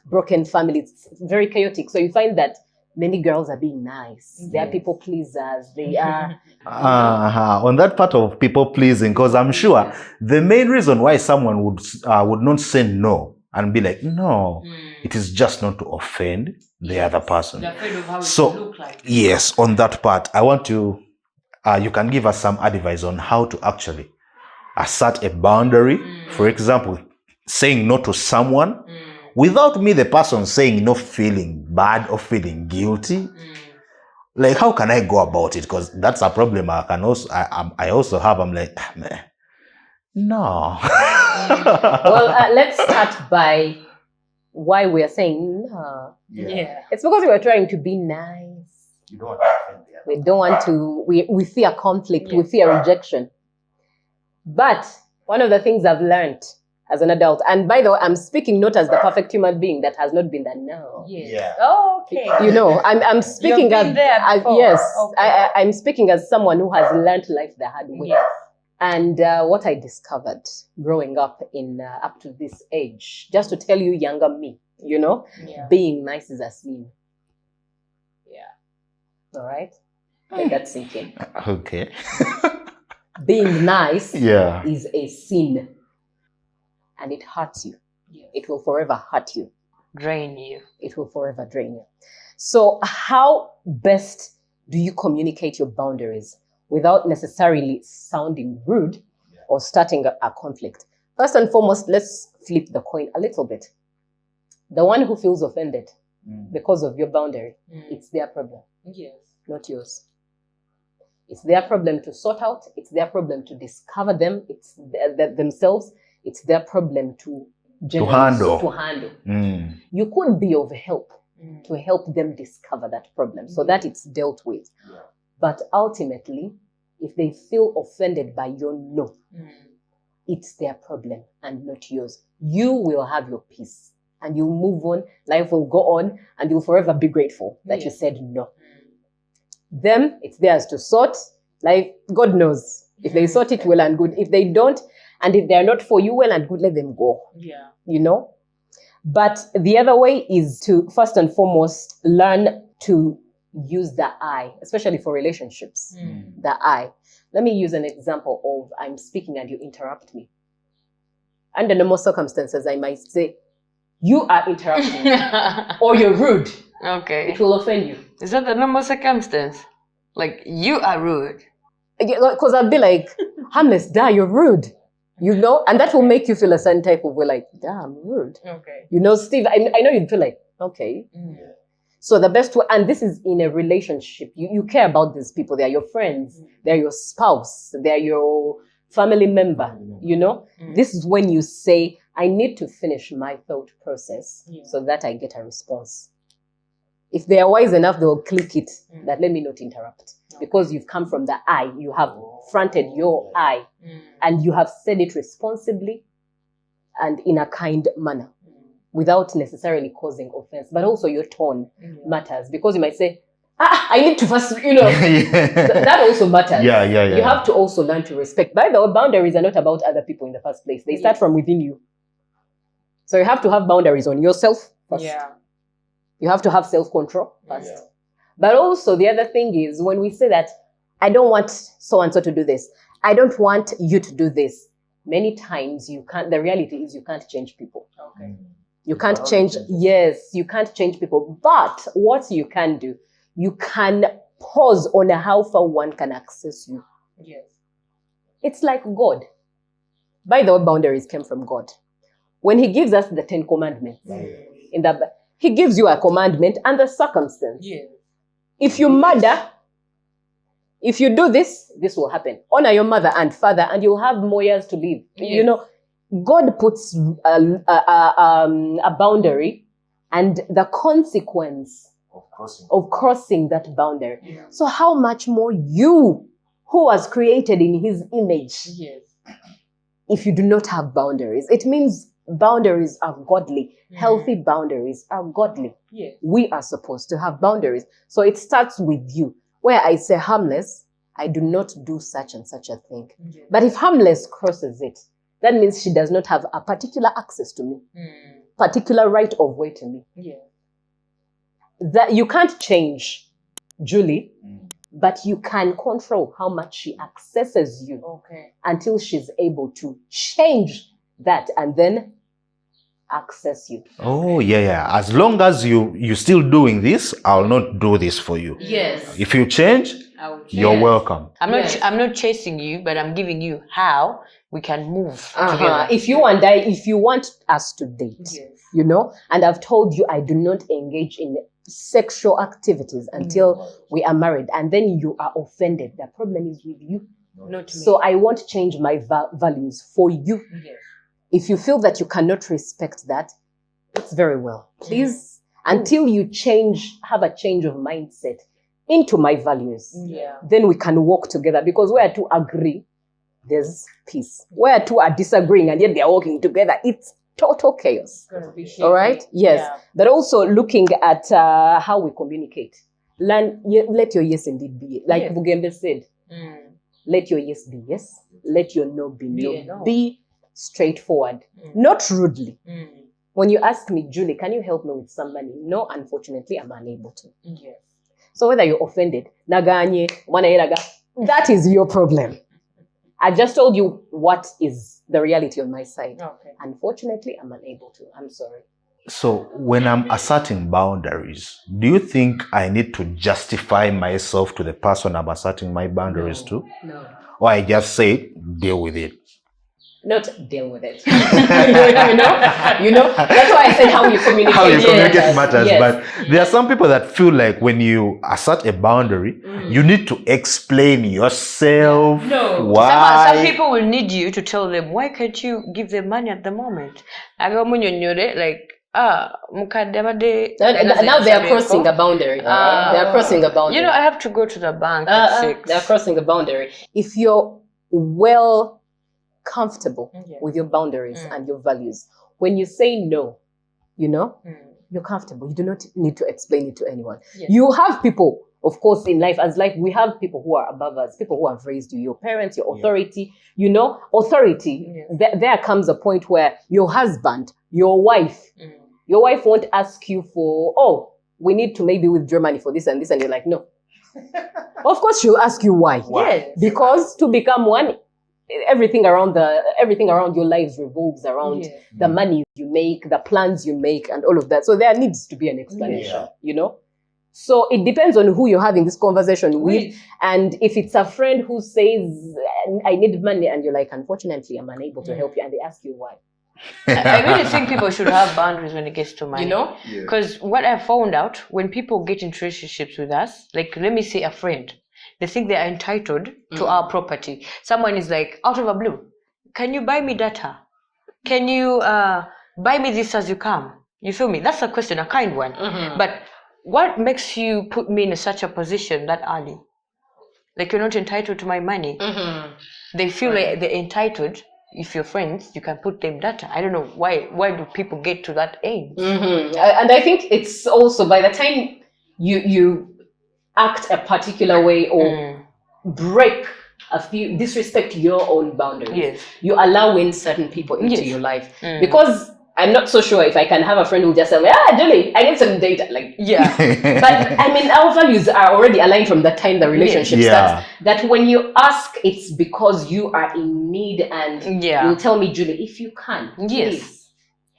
broken families, it's very chaotic. So you find that many girls are being nice. They are people pleasers. They are... On that part of people pleasing, because I'm sure the main reason why someone would not say no and be like, no, it is just not to offend the other person. They're afraid of how it So, will look like. yes, on that part, I want to, you can give us some advice on how to actually assert a boundary. For example, saying no to someone without me, the person, saying no, feeling bad or feeling guilty. Like, how can I go about it? Because that's a problem I also have. I'm like, man, no. Well, let's start by why we are saying no. It's because we are trying to be nice. You don't want to offend the other. We don't want to, we fear conflict, we fear rejection. But one of the things I've learned as an adult, and by the way, I'm speaking not as the perfect human being that has not been that no. Oh, okay. You know, I'm speaking as I'm speaking as someone who has learned life the hard way. Yes. And what I discovered growing up up to this age, just to tell you, younger me, you know, being nice is a sin. All right, let that sink in. Okay. Being nice Yeah. is a sin, and it hurts you. It will forever hurt you. Drain you. It will forever drain you. So how best do you communicate your boundaries without necessarily sounding rude or starting a conflict? First and foremost, let's flip the coin a little bit. The one who feels offended because of your boundary, it's their problem. Yes. not yours. It's their problem to sort out. It's their problem to discover them. It's themselves. It's their problem to handle. You could be of help to help them discover that problem so that it's dealt with. Yeah. But ultimately, if they feel offended by your no, it's their problem and not yours. You will have your peace and you'll move on. Life will go on and you'll forever be grateful that you said no. Them, it's theirs to sort. Like, God knows. If they sort it, well and good. If they don't, and if they're not for you, well and good, let them go. Yeah. You know? But the other way is to, first and foremost, learn to use the I, especially for relationships. The I. Let me use an example of I'm speaking and you interrupt me. Under normal circumstances, I might say, you are interrupting me, or you're rude. Okay. It will offend you. Is that the normal circumstance? Like, you are rude. Because I'll be like, harmless, you're rude. You know? And that will make you feel a certain type of way, like, I'm rude. Okay. You know, Steve, I know you'd feel like, okay. So the best way, and this is in a relationship, you care about these people. They're your friends. They're your spouse. They're your family member, you know? This is when you say, I need to finish my thought process so that I get a response. If they are wise enough, they will click it that let me not interrupt. Because you've come from the I, you have fronted your I, and you have said it responsibly and in a kind manner without necessarily causing offense. But also your tone matters, because you might say, I need to first, you know, that also matters. Yeah. You have to also learn to respect. By the way, boundaries are not about other people in the first place. They start from within you. So you have to have boundaries on yourself first. Yeah. You have to have self-control first. Yeah. But also the other thing is when we say that, I don't want so-and-so to do this. I don't want you to do this. Many times you can't, the reality is you can't change people. Okay. You can't change, you can't change people. But what you can do, you can pause on how far one can access you. Yes. It's like God. By the way, boundaries came from God. When he gives us the 10 commandments, he gives you a commandment and the circumstance. Yes. If you murder, if you do this, this will happen. Honor your mother and father, and you'll have more years to live. Yes. You know, God puts a boundary and the consequence of crossing that boundary. Yeah. So how much more you, who was created in his image, if you do not have boundaries? It means boundaries are godly. Healthy boundaries are godly. Yes. We are supposed to have boundaries. So it starts with you, where I say, harmless, I do not do such and such a thing. Yes. But if harmless crosses it, that means she does not have a particular access to me, particular right of way to me. Yes. That you can't change Julie, but you can control how much she accesses you until she's able to change that and then access you. Oh, yeah. As long as you're still doing this, I'll not do this for you. Yes. If you change, you're welcome. I'm not chasing you, but I'm giving you how we can move together. If you want us to date, you know, and I've told you I do not engage in sexual activities until we are married, and then you are offended. The problem is with you, not me. So I won't change my values for you. Yes. If you feel that you cannot respect that, it's very well. Please, until you have a change of mindset into my values, then we can walk together. Because where two agree, there's peace. Where two are disagreeing and yet they're walking together, it's total chaos. All right? Yes. Yeah. But also looking at how we communicate. Let your yes indeed be. Like Bugembe said, let your yes be yes. Let your no be no. Be straightforward, not rudely. When you ask me, Julie, can you help me with some money? No, unfortunately, I'm unable to. Yes. So whether you're offended, that is your problem. I just told you what is the reality on my side. Okay. Unfortunately, I'm unable to. I'm sorry. So when I'm asserting boundaries, do you think I need to justify myself to the person I'm asserting my boundaries to? No. Or I just say, deal with it? not deal with it. you know. That's why I said how you communicate. How you communicate matters. Yes. But there are some people that feel like when you assert a boundary, you need to explain yourself. No. Why? Some people will need you to tell them, why can't you give them money at the moment? Like, now they are crossing a boundary. They are crossing a boundary. You know, I have to go to the bank at 6. They are crossing a boundary. If you're well comfortable with your boundaries and your values, when you say no, you know, you're comfortable. You do not need to explain it to anyone. Yes. You have people, of course, in life, as life, we have people who are above us, people who have raised you, your parents, your authority, you know, authority. There comes a point where your husband, your wife won't ask you for, oh, we need to maybe withdraw money for this and this. And you're like, no. Of course, she'll ask you why. Yes. Because to become one, everything around your lives revolves around the money you make, the plans you make, and all of that. So there needs to be an explanation, you know? So it depends on who you're having this conversation with. And if it's a friend who says, I need money, and you're like, unfortunately, I'm unable to help you, and they ask you why. I really think people should have boundaries when it gets to money. You know? Because what I found out, when people get into relationships with us, like, let me say a friend, they think they are entitled to our property. Someone is like, out of a blue, can you buy me data? Can you buy me this as you come? You feel me? That's a question, a kind one. But what makes you put me in such a position that early? Like, you're not entitled to my money. They feel like they're entitled. If you're friends, you can put them data. I don't know why do people get to that age? And I think it's also by the time you act a particular way or break a few, disrespect your own boundaries, you allow in certain people into your life. Because I'm not so sure if I can have a friend who just say, Julie, I need some data. Like, but I mean, our values are already aligned from the time the relationship starts. That when you ask, it's because you are in need, and you'll tell me, Julie, if you can, please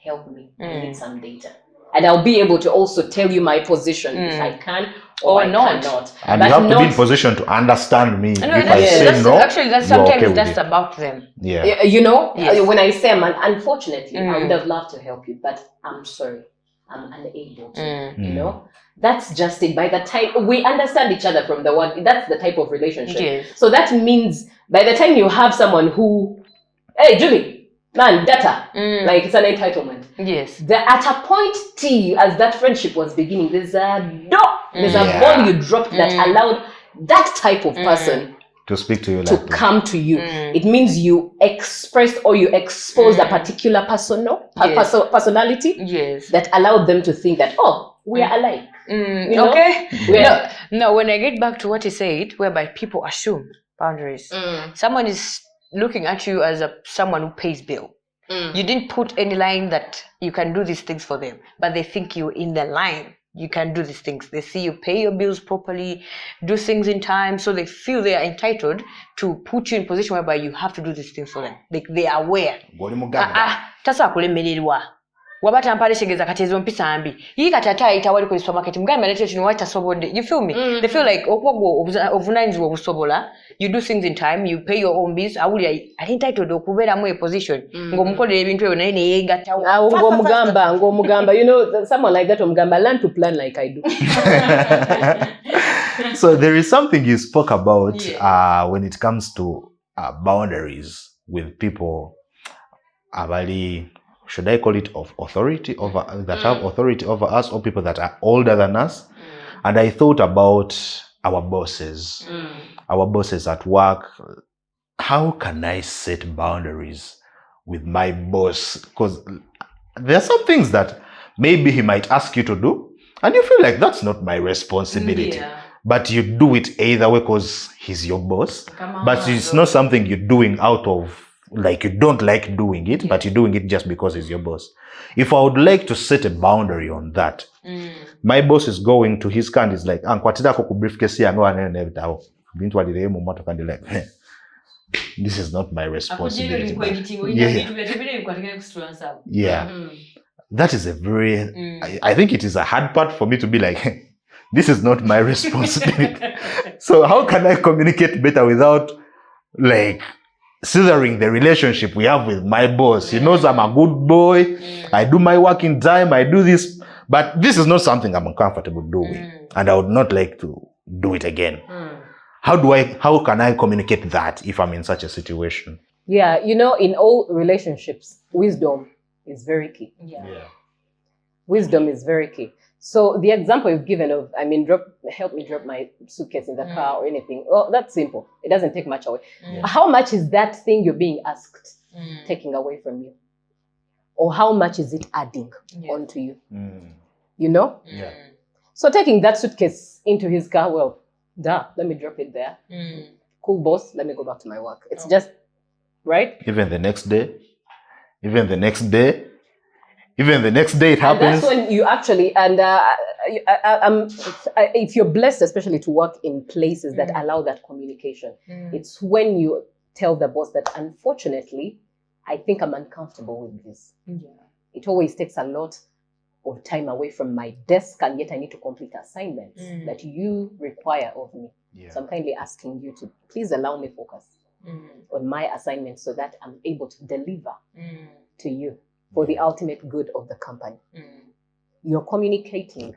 help me. I need some data. And I'll be able to also tell you my position if I can or I cannot. And but you have to be in position to understand me. No, if I say no, actually, that's sometimes that's about them. You know, when I say, man, unfortunately, I would have loved to help you, but I'm sorry, I'm unable to. You know, that's just it. By the time we understand each other from the one, that's the type of relationship. So that means by the time you have someone who, hey, Julie, man, data, like it's an entitlement. At a point as that friendship was beginning, there's a ball you dropped that allowed that type of person to speak to you, to come to you. It means you expressed or you exposed a particular personality that allowed them to think that, oh, we are alike. You know? Okay. No, when I get back to what he said, whereby people assume boundaries, someone is looking at you as someone who pays bill. You didn't put any line that you can do these things for them, but they think you're in the line. You can do these things. They see you pay your bills properly, do things in time, so they feel they are entitled to put you in a position whereby you have to do these things for them. They are aware. Tasa kulemererwa. Wabata mpale shegeza kati ezo mpisa mbi. Hii katata itawali kwenye supermarket. Mgani malete chini waita sobode. You feel me? They feel like okwago ovunanizwa obusobola. You do things in time. You pay your own bills. Awuli entitled okubera mu a position. Ngo mukole ebintu ebyo naye ne yegata. Ngo mugamba. You know, someone like that mugamba learn to plan like I do. So there is something you spoke about when it comes to boundaries with people. Abali, should I call it of authority over that have authority over us, or people that are older than us? And I thought about our bosses, our bosses at work. How can I set boundaries with my boss? Because there are some things that maybe he might ask you to do, and you feel like that's not my responsibility. But you do it either way because he's your boss. But it's not something you're doing out of, like, you don't like doing it, but you're doing it just because he's your boss. If I would like to set a boundary on that, my boss is going to his car and is like, this is not my responsibility. That is a very, I think it is a hard part for me to be like, this is not my responsibility. So how can I communicate better without, like, considering the relationship we have with my boss. He knows I'm a good boy. I do my work in time. I do this. But this is not something I'm uncomfortable doing. And I would not like to do it again. How can I communicate that if I'm in such a situation? Yeah, you know, in all relationships, wisdom is very key. Wisdom is very key. So the example you've given of, help me drop my suitcase in the car or anything. Well, that's simple. It doesn't take much away. How much is that thing you're being asked taking away from you? Or how much is it adding onto you? You know? So taking that suitcase into his car, well, let me drop it there. Cool, boss, let me go back to my work. It's just, right? Even the next day it happens. And that's when you actually, if you're blessed, especially to work in places that allow that communication, it's when you tell the boss that, unfortunately, I think I'm uncomfortable with this. It always takes a lot of time away from my desk, and yet I need to complete assignments that you require of me. So I'm kindly asking you to please allow me focus on my assignments so that I'm able to deliver to you for the ultimate good of the company. You're communicating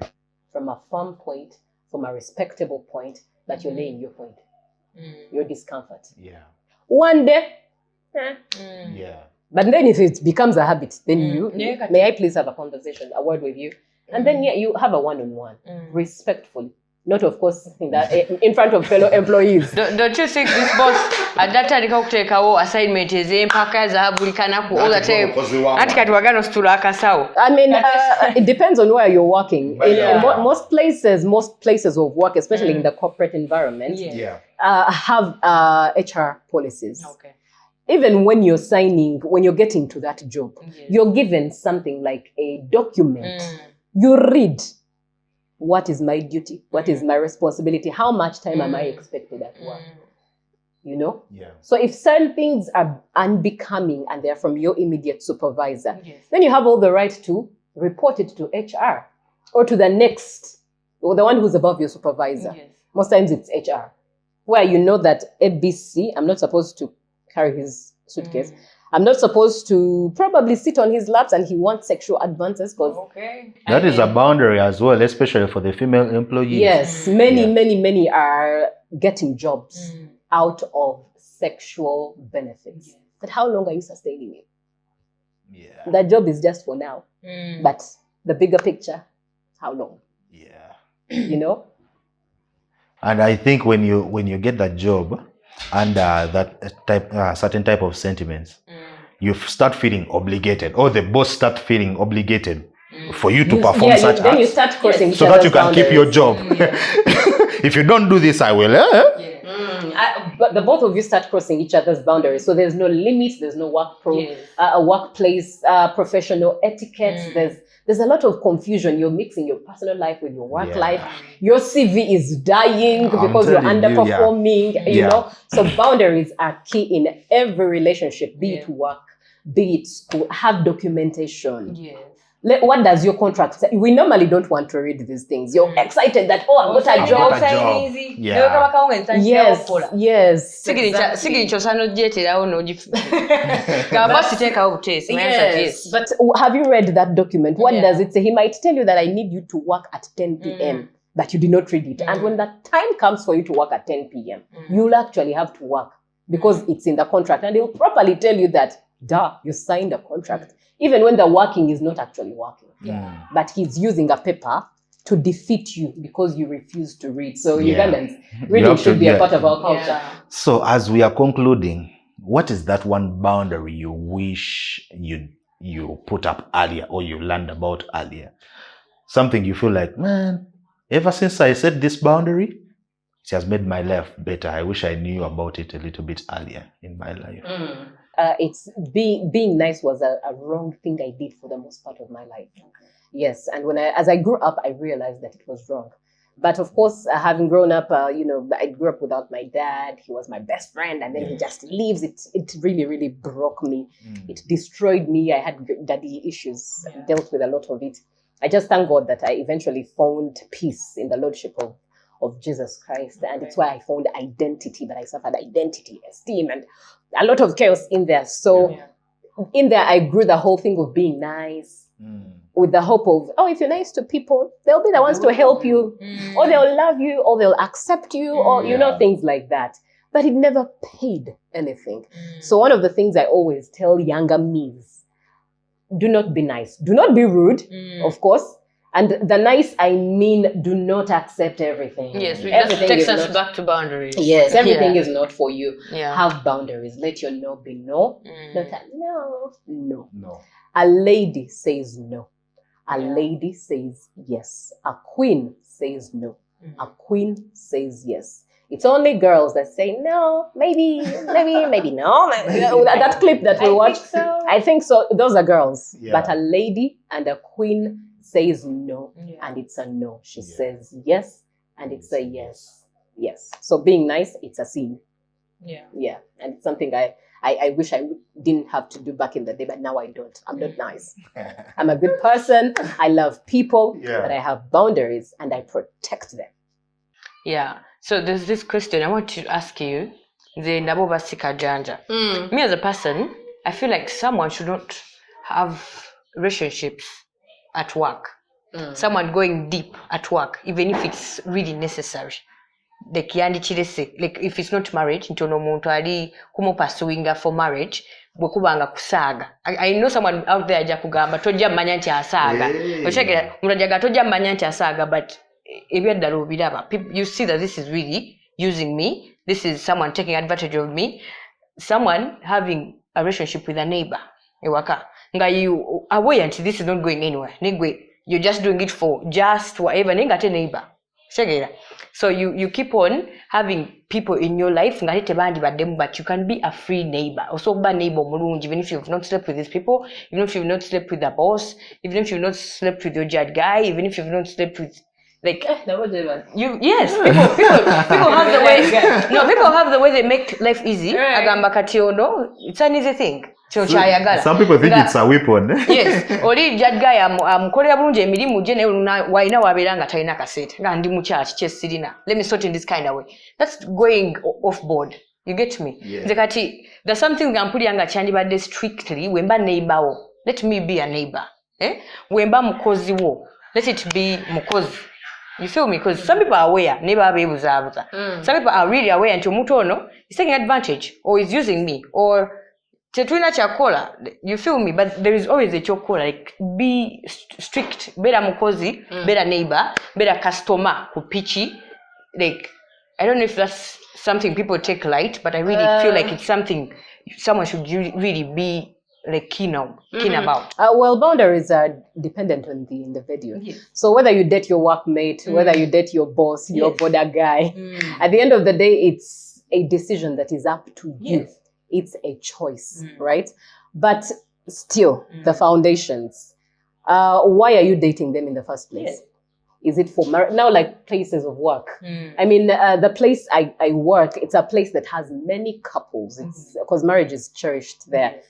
from a firm point, from a respectable point, that you're laying your point, your discomfort. One day, but then if it becomes a habit, then may I please have a conversation, a word with you? And then you have a one-on-one, respectfully. Not, of course, in front of fellow employees. Don't you think this boss at that time can take our assignment is empaka zahabu kanaku all the time? It depends on where you're working. In most places of work, especially in the corporate environment, have HR policies. Even when you're getting to that job, you're given something like a document. You read, what is my duty? What is my responsibility? How much time am I expected at work? You know? So if certain things are unbecoming and they're from your immediate supervisor, then you have all the right to report it to HR or to the next, or the one who's above your supervisor. Most times it's HR, where you know that ABC, I'm not supposed to carry his suitcase. I'm not supposed to probably sit on his laps, and he wants sexual advances because that is a boundary as well, especially for the female employees. Yes, many are getting jobs out of sexual benefits. But how long are you sustaining it? That job is just for now. But the bigger picture, how long? You know? And I think when you get that job under that certain type of sentiments, you start feeling obligated, or the boss start feeling obligated for you to perform such acts. Then you start crossing so that you can keep your job. If you don't do this, I will. But the both of you start crossing each other's boundaries. So there's no limits, there's no workplace professional etiquette. There's a lot of confusion. You're mixing your personal life with your work life. Your CV is dying because you're underperforming, you know. So boundaries are key in every relationship, be it work, be it school. Have documentation. What does your contract say? We normally don't want to read these things. You're excited that, I've got a job. Yes. But have you read that document? What does it say? He might tell you that I need you to work at 10 p.m. but you did not read it. And when that time comes for you to work at 10 p.m., you'll actually have to work because it's in the contract. And he'll properly tell you that, you signed a contract. Even when the working is not actually working. But he's using a paper to defeat you because you refuse to read. So Ugandans, reading should be a part of our culture. So as we are concluding, what is that one boundary you wish you put up earlier or you learned about earlier? Something you feel like, man, ever since I set this boundary, it has made my life better. I wish I knew about it a little bit earlier in my life. It's being nice was a wrong thing I did for the most part of my life. Yes, and as I grew up, I realized that it was wrong. But of course, having grown up, I grew up without my dad. He was my best friend, and then he just leaves. It really, really broke me. It destroyed me. I had daddy issues, dealt with a lot of it. I just thank God that I eventually found peace in the lordship of Jesus Christ. And it's where I found identity, but I suffered identity, esteem, and a lot of chaos in there. So in there, I grew the whole thing of being nice with the hope of, if you're nice to people, they'll be the ones to help you, or they'll love you, or they'll accept you, or, things like that. But it never paid anything. So one of the things I always tell younger me's, do not be nice. Do not be rude, of course. And the nice, I mean, do not accept everything. Yes, everything that takes us back to boundaries. Yes, everything is not for you. Yeah. Have boundaries. Let your no be no. Not a no. A lady says no. A lady says yes. A queen says no. A queen says yes. It's only girls that say no, maybe no. That clip that we watched, I think so. Those are girls. Yeah. But a lady and a queen says no, and it's a no. She says yes, and it's a yes. Yes. So being nice, it's a sin. Yeah. And it's something I wish I didn't have to do back in the day, but now I don't. I'm not nice. I'm a good person. I love people, but I have boundaries and I protect them. Yeah. So there's this question I want to ask you. Me as a person, I feel like someone should not have relationships at work. Someone going deep at work, even if it's really necessary. Like if it's not marriage, ntono muntu ali kumupasuinga for marriage, bwekubanga kusaga. I know someone out there aja kugamba tojja mmanya nti asaga. Ochekera murajaga tojja mmanya nti asaga, but ebyadalo biraba. You see that this is really using me. This is someone taking advantage of me. Someone having a relationship with a neighbor. Ewaka. Nga you aware until this is not going anywhere. You're just doing it for just whatever. Ngate neighbor. So you keep on having people in your life, but you can be a free neighbor. Also, be neighbor, even if you've not slept with these people, even if you've not slept with the boss, even if you've not slept with your judge guy, even if you've not slept with people have the way. No, people have the way they make life easy. It's an easy thing. Some people think it's a weapon. Yes. Oli judge guy amukolera bulungi emirimu je ne waina waberanga talina kasete. Nga ndi mu church chesirina. Let me sort in this kind of way. That's going off board. You get me? Zekati there's something ngampuliyanga kyandibadde strictly wemba neighbor wo. Let me be a neighbor. Wemba mukozi wo. Let it be mukozi. You feel me? Because some people are aware, never be able to. Some people are really aware until mutono is taking advantage or is using me or Tetwina chakola, you feel me? But there is always a chokola. Like be strict, better mukozi, better neighbor, better customer, kupichi. Like I don't know if that's something people take light, but I really feel like it's something someone should really be like keen about. Well, boundaries are dependent on the individual. Yes. So whether you date your workmate, whether you date your boss, your border guy, at the end of the day, it's a decision that is up to you. It's a choice, right? But still, the foundations. Why are you dating them in the first place? Yes. Is it for marriage? Now, like places of work. I mean, the place I work, it's a place that has many couples. It's because marriage is cherished there. Yes.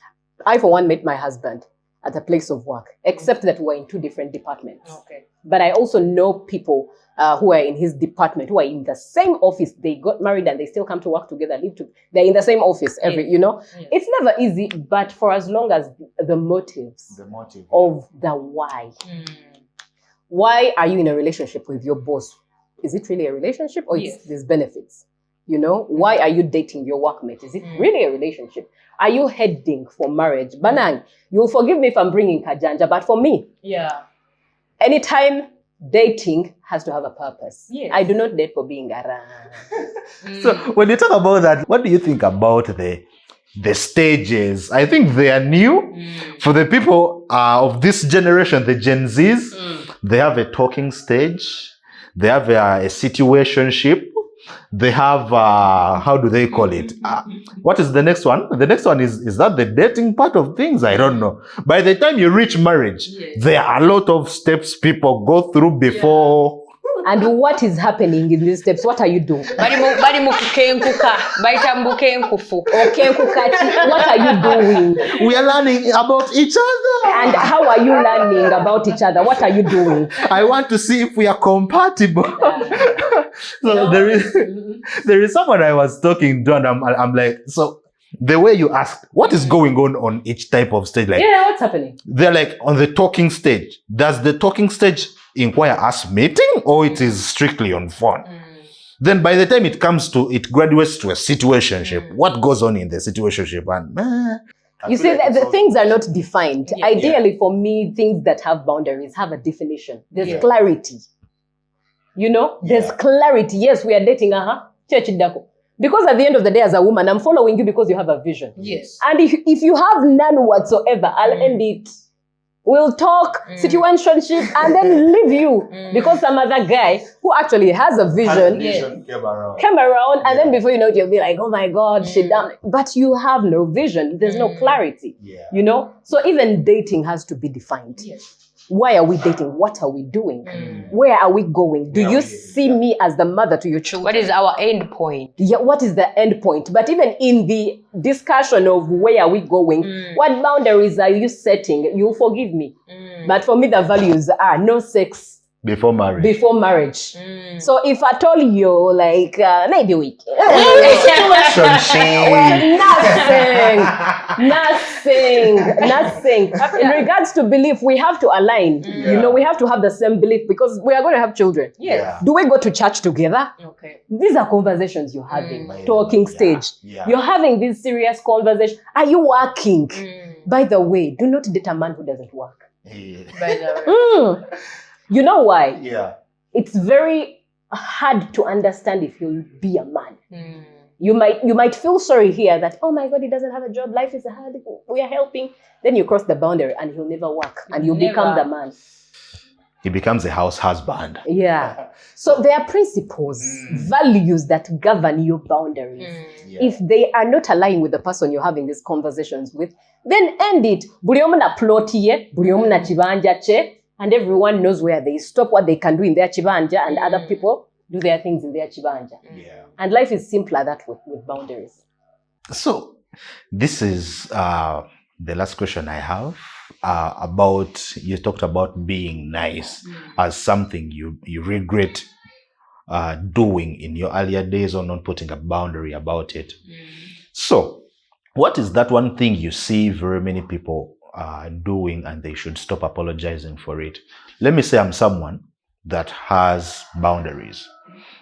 I, for one, met my husband at a place of work, except that we're in two different departments. Okay. But I also know people who are in his department, who are in the same office. They got married and they still come to work together, they're in the same office It's never easy, but for as long as the motives of the why. Why are you in a relationship with your boss? Is it really a relationship or is there's benefits? Why are you dating your workmate? Is it really a relationship? Are you heading for marriage? Banang, you'll forgive me if I'm bringing Kajanja, but for me, anytime dating has to have a purpose. Yes. I do not date for being around. So when you talk about that, what do you think about the stages? I think they are new. For the people of this generation, the Gen Zs, they have a talking stage. They have a situationship. They have, how do they call it? What is the next one? The next one is that the dating part of things? I don't know. By the time you reach marriage, there are a lot of steps people go through before. And what is happening in these steps? What are you doing? Bali mu kukenkuka, baita mbukenkufu. Okay, Kukati, what are you doing? We are learning about each other. And how are you learning about each other? What are you doing? I want to see if we are compatible. So there is someone I was talking to, and I'm like, so the way you asked, what is going on each type of stage? Like, Yeah, what's happening? they're like on the talking stage. Does the talking stage inquire us meeting, or it is strictly on phone? Then by the time it graduates to a situationship, what goes on in the situationship? And You see, the things are not defined. Ideally, for me, things that have boundaries have a definition. There's clarity. You know, there's clarity. Yes, we are dating. Because at the end of the day, as a woman, I'm following you because you have a vision. Yes. And if you have none whatsoever, I'll end it. We'll talk, situationship, and then leave you. Because some other guy who actually has a vision came around, and then before you know it, you'll be like, oh my God, she done it. But you have no vision. There's no clarity. You know? So even dating has to be defined. Why are we dating? What are we doing? Where are we going? Do you see me as the mother to your children? What is our end point? Yeah, what is the end point? But even in the discussion of where are we going, what boundaries are you setting? You'll forgive me. But for me, the values are no sex before marriage. So if I told you, like, maybe we nothing. In regards to belief, we have to align. You know, we have to have the same belief because we are going to have children. Do we go to church together? Okay. These are conversations you're having. Talking stage. You're having this serious conversation. Are you working? By the way, do not date a man who doesn't work. By the way. You know why? Yeah. It's very hard to understand if you'll be a man. You might feel sorry here that, oh my God, he doesn't have a job, life is hard, we are helping. Then you cross the boundary and he'll never work and you become the man. He becomes a house husband. Yeah. So there are principles, values that govern your boundaries. If they are not aligned with the person you're having these conversations with, then end it. Buli omu na ploti ye, buli omu na chibanja che. And everyone knows where they stop, what they can do in their chibanja, and other people do their things in their chibanja. And life is simpler that way with boundaries. So, this is the last question I have about, you talked about being nice as something you regret doing in your earlier days or not putting a boundary about it. So, what is that one thing you see very many people doing and they should stop apologizing for it? Let me say I'm someone that has boundaries,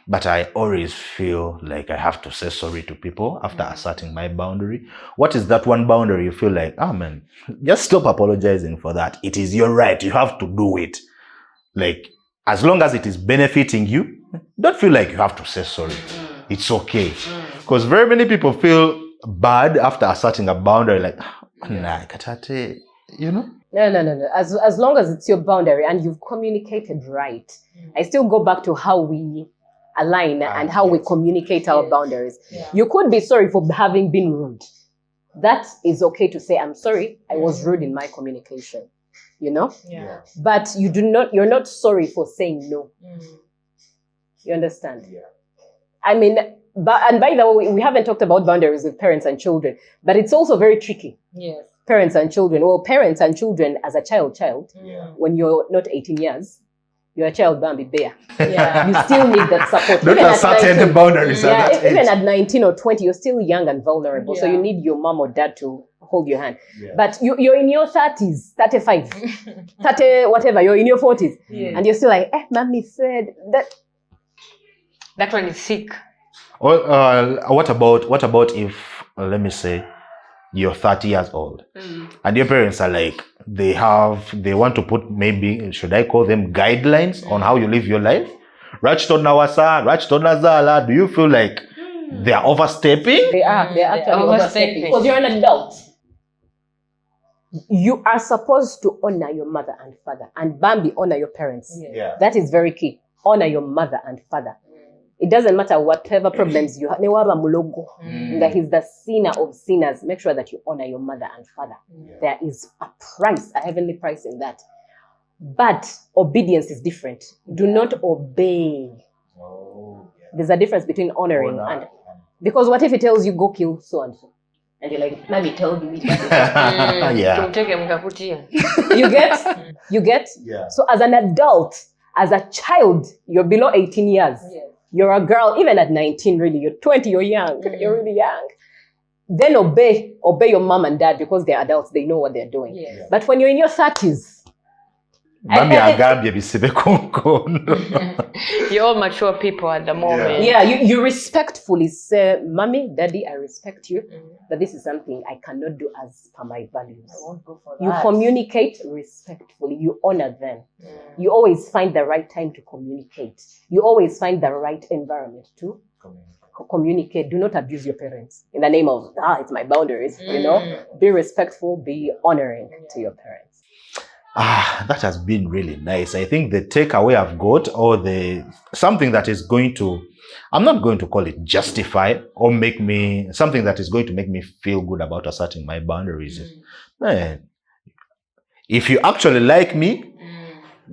but I always feel like I have to say sorry to people after asserting my boundary. What is that one boundary you feel like, oh man, just stop apologizing for that? It is your right. You have to do it. Like, as long as it is benefiting you, don't feel like you have to say sorry. It's okay. Because very many people feel bad after asserting a boundary, like, nah, katate, you know? No. As long as it's your boundary and you've communicated right, I still go back to how we align and how we communicate our boundaries. You could be sorry for having been rude. That is okay to say, I'm sorry, I was rude in my communication. You know? But you're not sorry for saying no. You understand? I mean, and by the way, we haven't talked about boundaries with parents and children, but it's also very tricky. Parents and children. Well, parents and children as a child, when you're not 18 years, you're a child, Bambi Bear. You still need that support. Don't assert the boundaries at that even age. at 19 or 20, you're still young and vulnerable. So you need your mom or dad to hold your hand. But you're in your 30s, 35, 30, whatever, you're in your 40s. And you're still like, mommy said that. That one is sick. Well, what about if, let me say, you're 30 years old and your parents are like, they want to put, maybe, should I call them guidelines on how you live your life? Do you feel like they are overstepping? They are actually overstepping. Because you're an adult. You are supposed to honor your mother and father. And Bambi, honor your parents. That is very key. Honor your mother and father. It doesn't matter whatever problems you have. That he's the sinner of sinners. Make sure that you honor your mother and father. There is a price, a heavenly price in that. But obedience is different. Do not obey. There's a difference between honoring and... Because what if he tells you, go kill so-and-so? And you're like, Mommy told me. Yeah. You get? You get? Yeah. So as an adult, as a child, you're below 18 years. You're a girl, even at 19, really. You're 20, you're young. You're really young. Then obey your mom and dad because they're adults. They know what they're doing. But when you're in your 30s, you're all mature people at the moment. Yeah, you respectfully say, Mommy, Daddy, I respect you, but this is something I cannot do as per my values. I won't go for You that. communicate respectfully. You honor them. You always find the right time to communicate. You always find the right environment to communicate. Do not abuse your parents in the name of, it's my boundaries. You know, be respectful, be honoring to your parents. That has been really nice. I think the takeaway I've got, or something that is going to, I'm not going to call it justify or make me, something that is going to make me feel good about asserting my boundaries. Man, if you actually like me,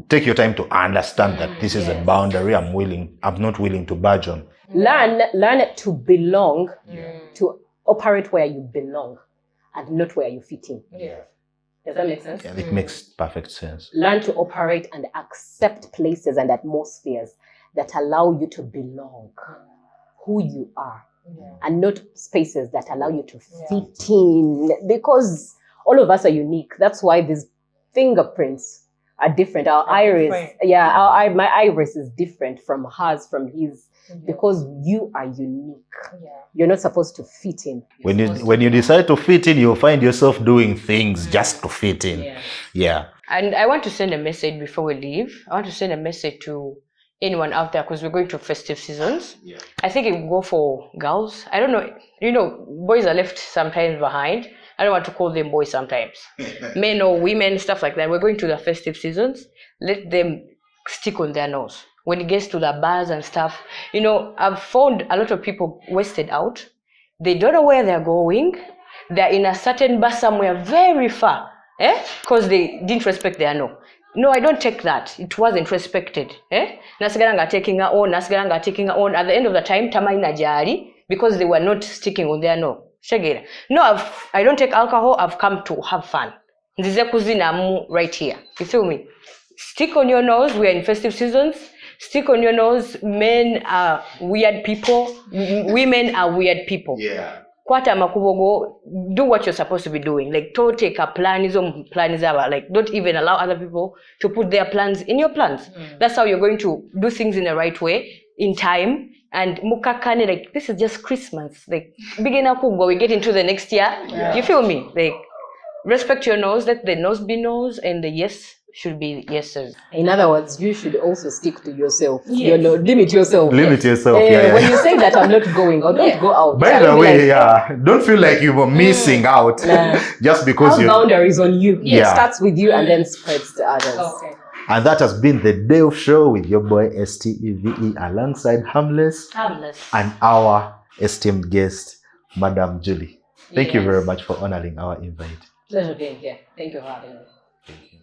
take your time to understand that this is a boundary I'm not willing to budge on. Learn to belong, to operate where you belong and not where you fit in. Does that make sense? Yeah, it makes perfect sense. Learn to operate and accept places and atmospheres that allow you to belong, who you are, and not spaces that allow you to fit in. Because all of us are unique. That's why these fingerprints are different. Our iris, my iris is different from hers, from his. Because you are unique. You're not supposed to fit in. When you decide to fit in, you'll find yourself doing things just to fit in. Yeah. And I want to send a message before we leave. I want to send a message to anyone out there because we're going to festive seasons. I think it will go for girls. I don't know. You know, boys are left sometimes behind. I don't want to call them boys sometimes. Men or women, stuff like that. We're going to the festive seasons. Let them stick on their nose. When it gets to the bars and stuff, you know, I've found a lot of people wasted out. They don't know where they're going. They're in a certain bar somewhere very far, because they didn't respect their no. No, I don't take that. It wasn't respected. Nasigaranga taking her on. At the end of the time, Tamaina Jari, because they were not sticking on their no. Shagera. No, I don't take alcohol. I've come to have fun. Nzize kuzina right here. You feel me? Stick on your nose. We are in festive seasons. Stick on your nose. Men are weird people. Women are weird people. Kwata makubogo, do what you're supposed to be doing. Like, don't take a plan. Like, don't even allow other people to put their plans in your plans. That's how you're going to do things in the right way, in time. And mukakane, like, this is just Christmas. Like, begin akugo, we get into the next year. You feel me? Like, respect your nose. Let the nose be nose, and the yes should be yeses. In other words, you should also stick to yourself. You know, limit yourself. Limit yourself. When you say that I'm not going or don't go out. By the way, don't feel like you were missing out just because you. Boundaries on you. It starts with you and then spreads to others. Okay. And that has been the Day of Show with your boy STEVE alongside Harmless and our esteemed guest, Madam Julie. Thank you very much for honoring our invite. Pleasure being here. Thank you for having me. Thank you.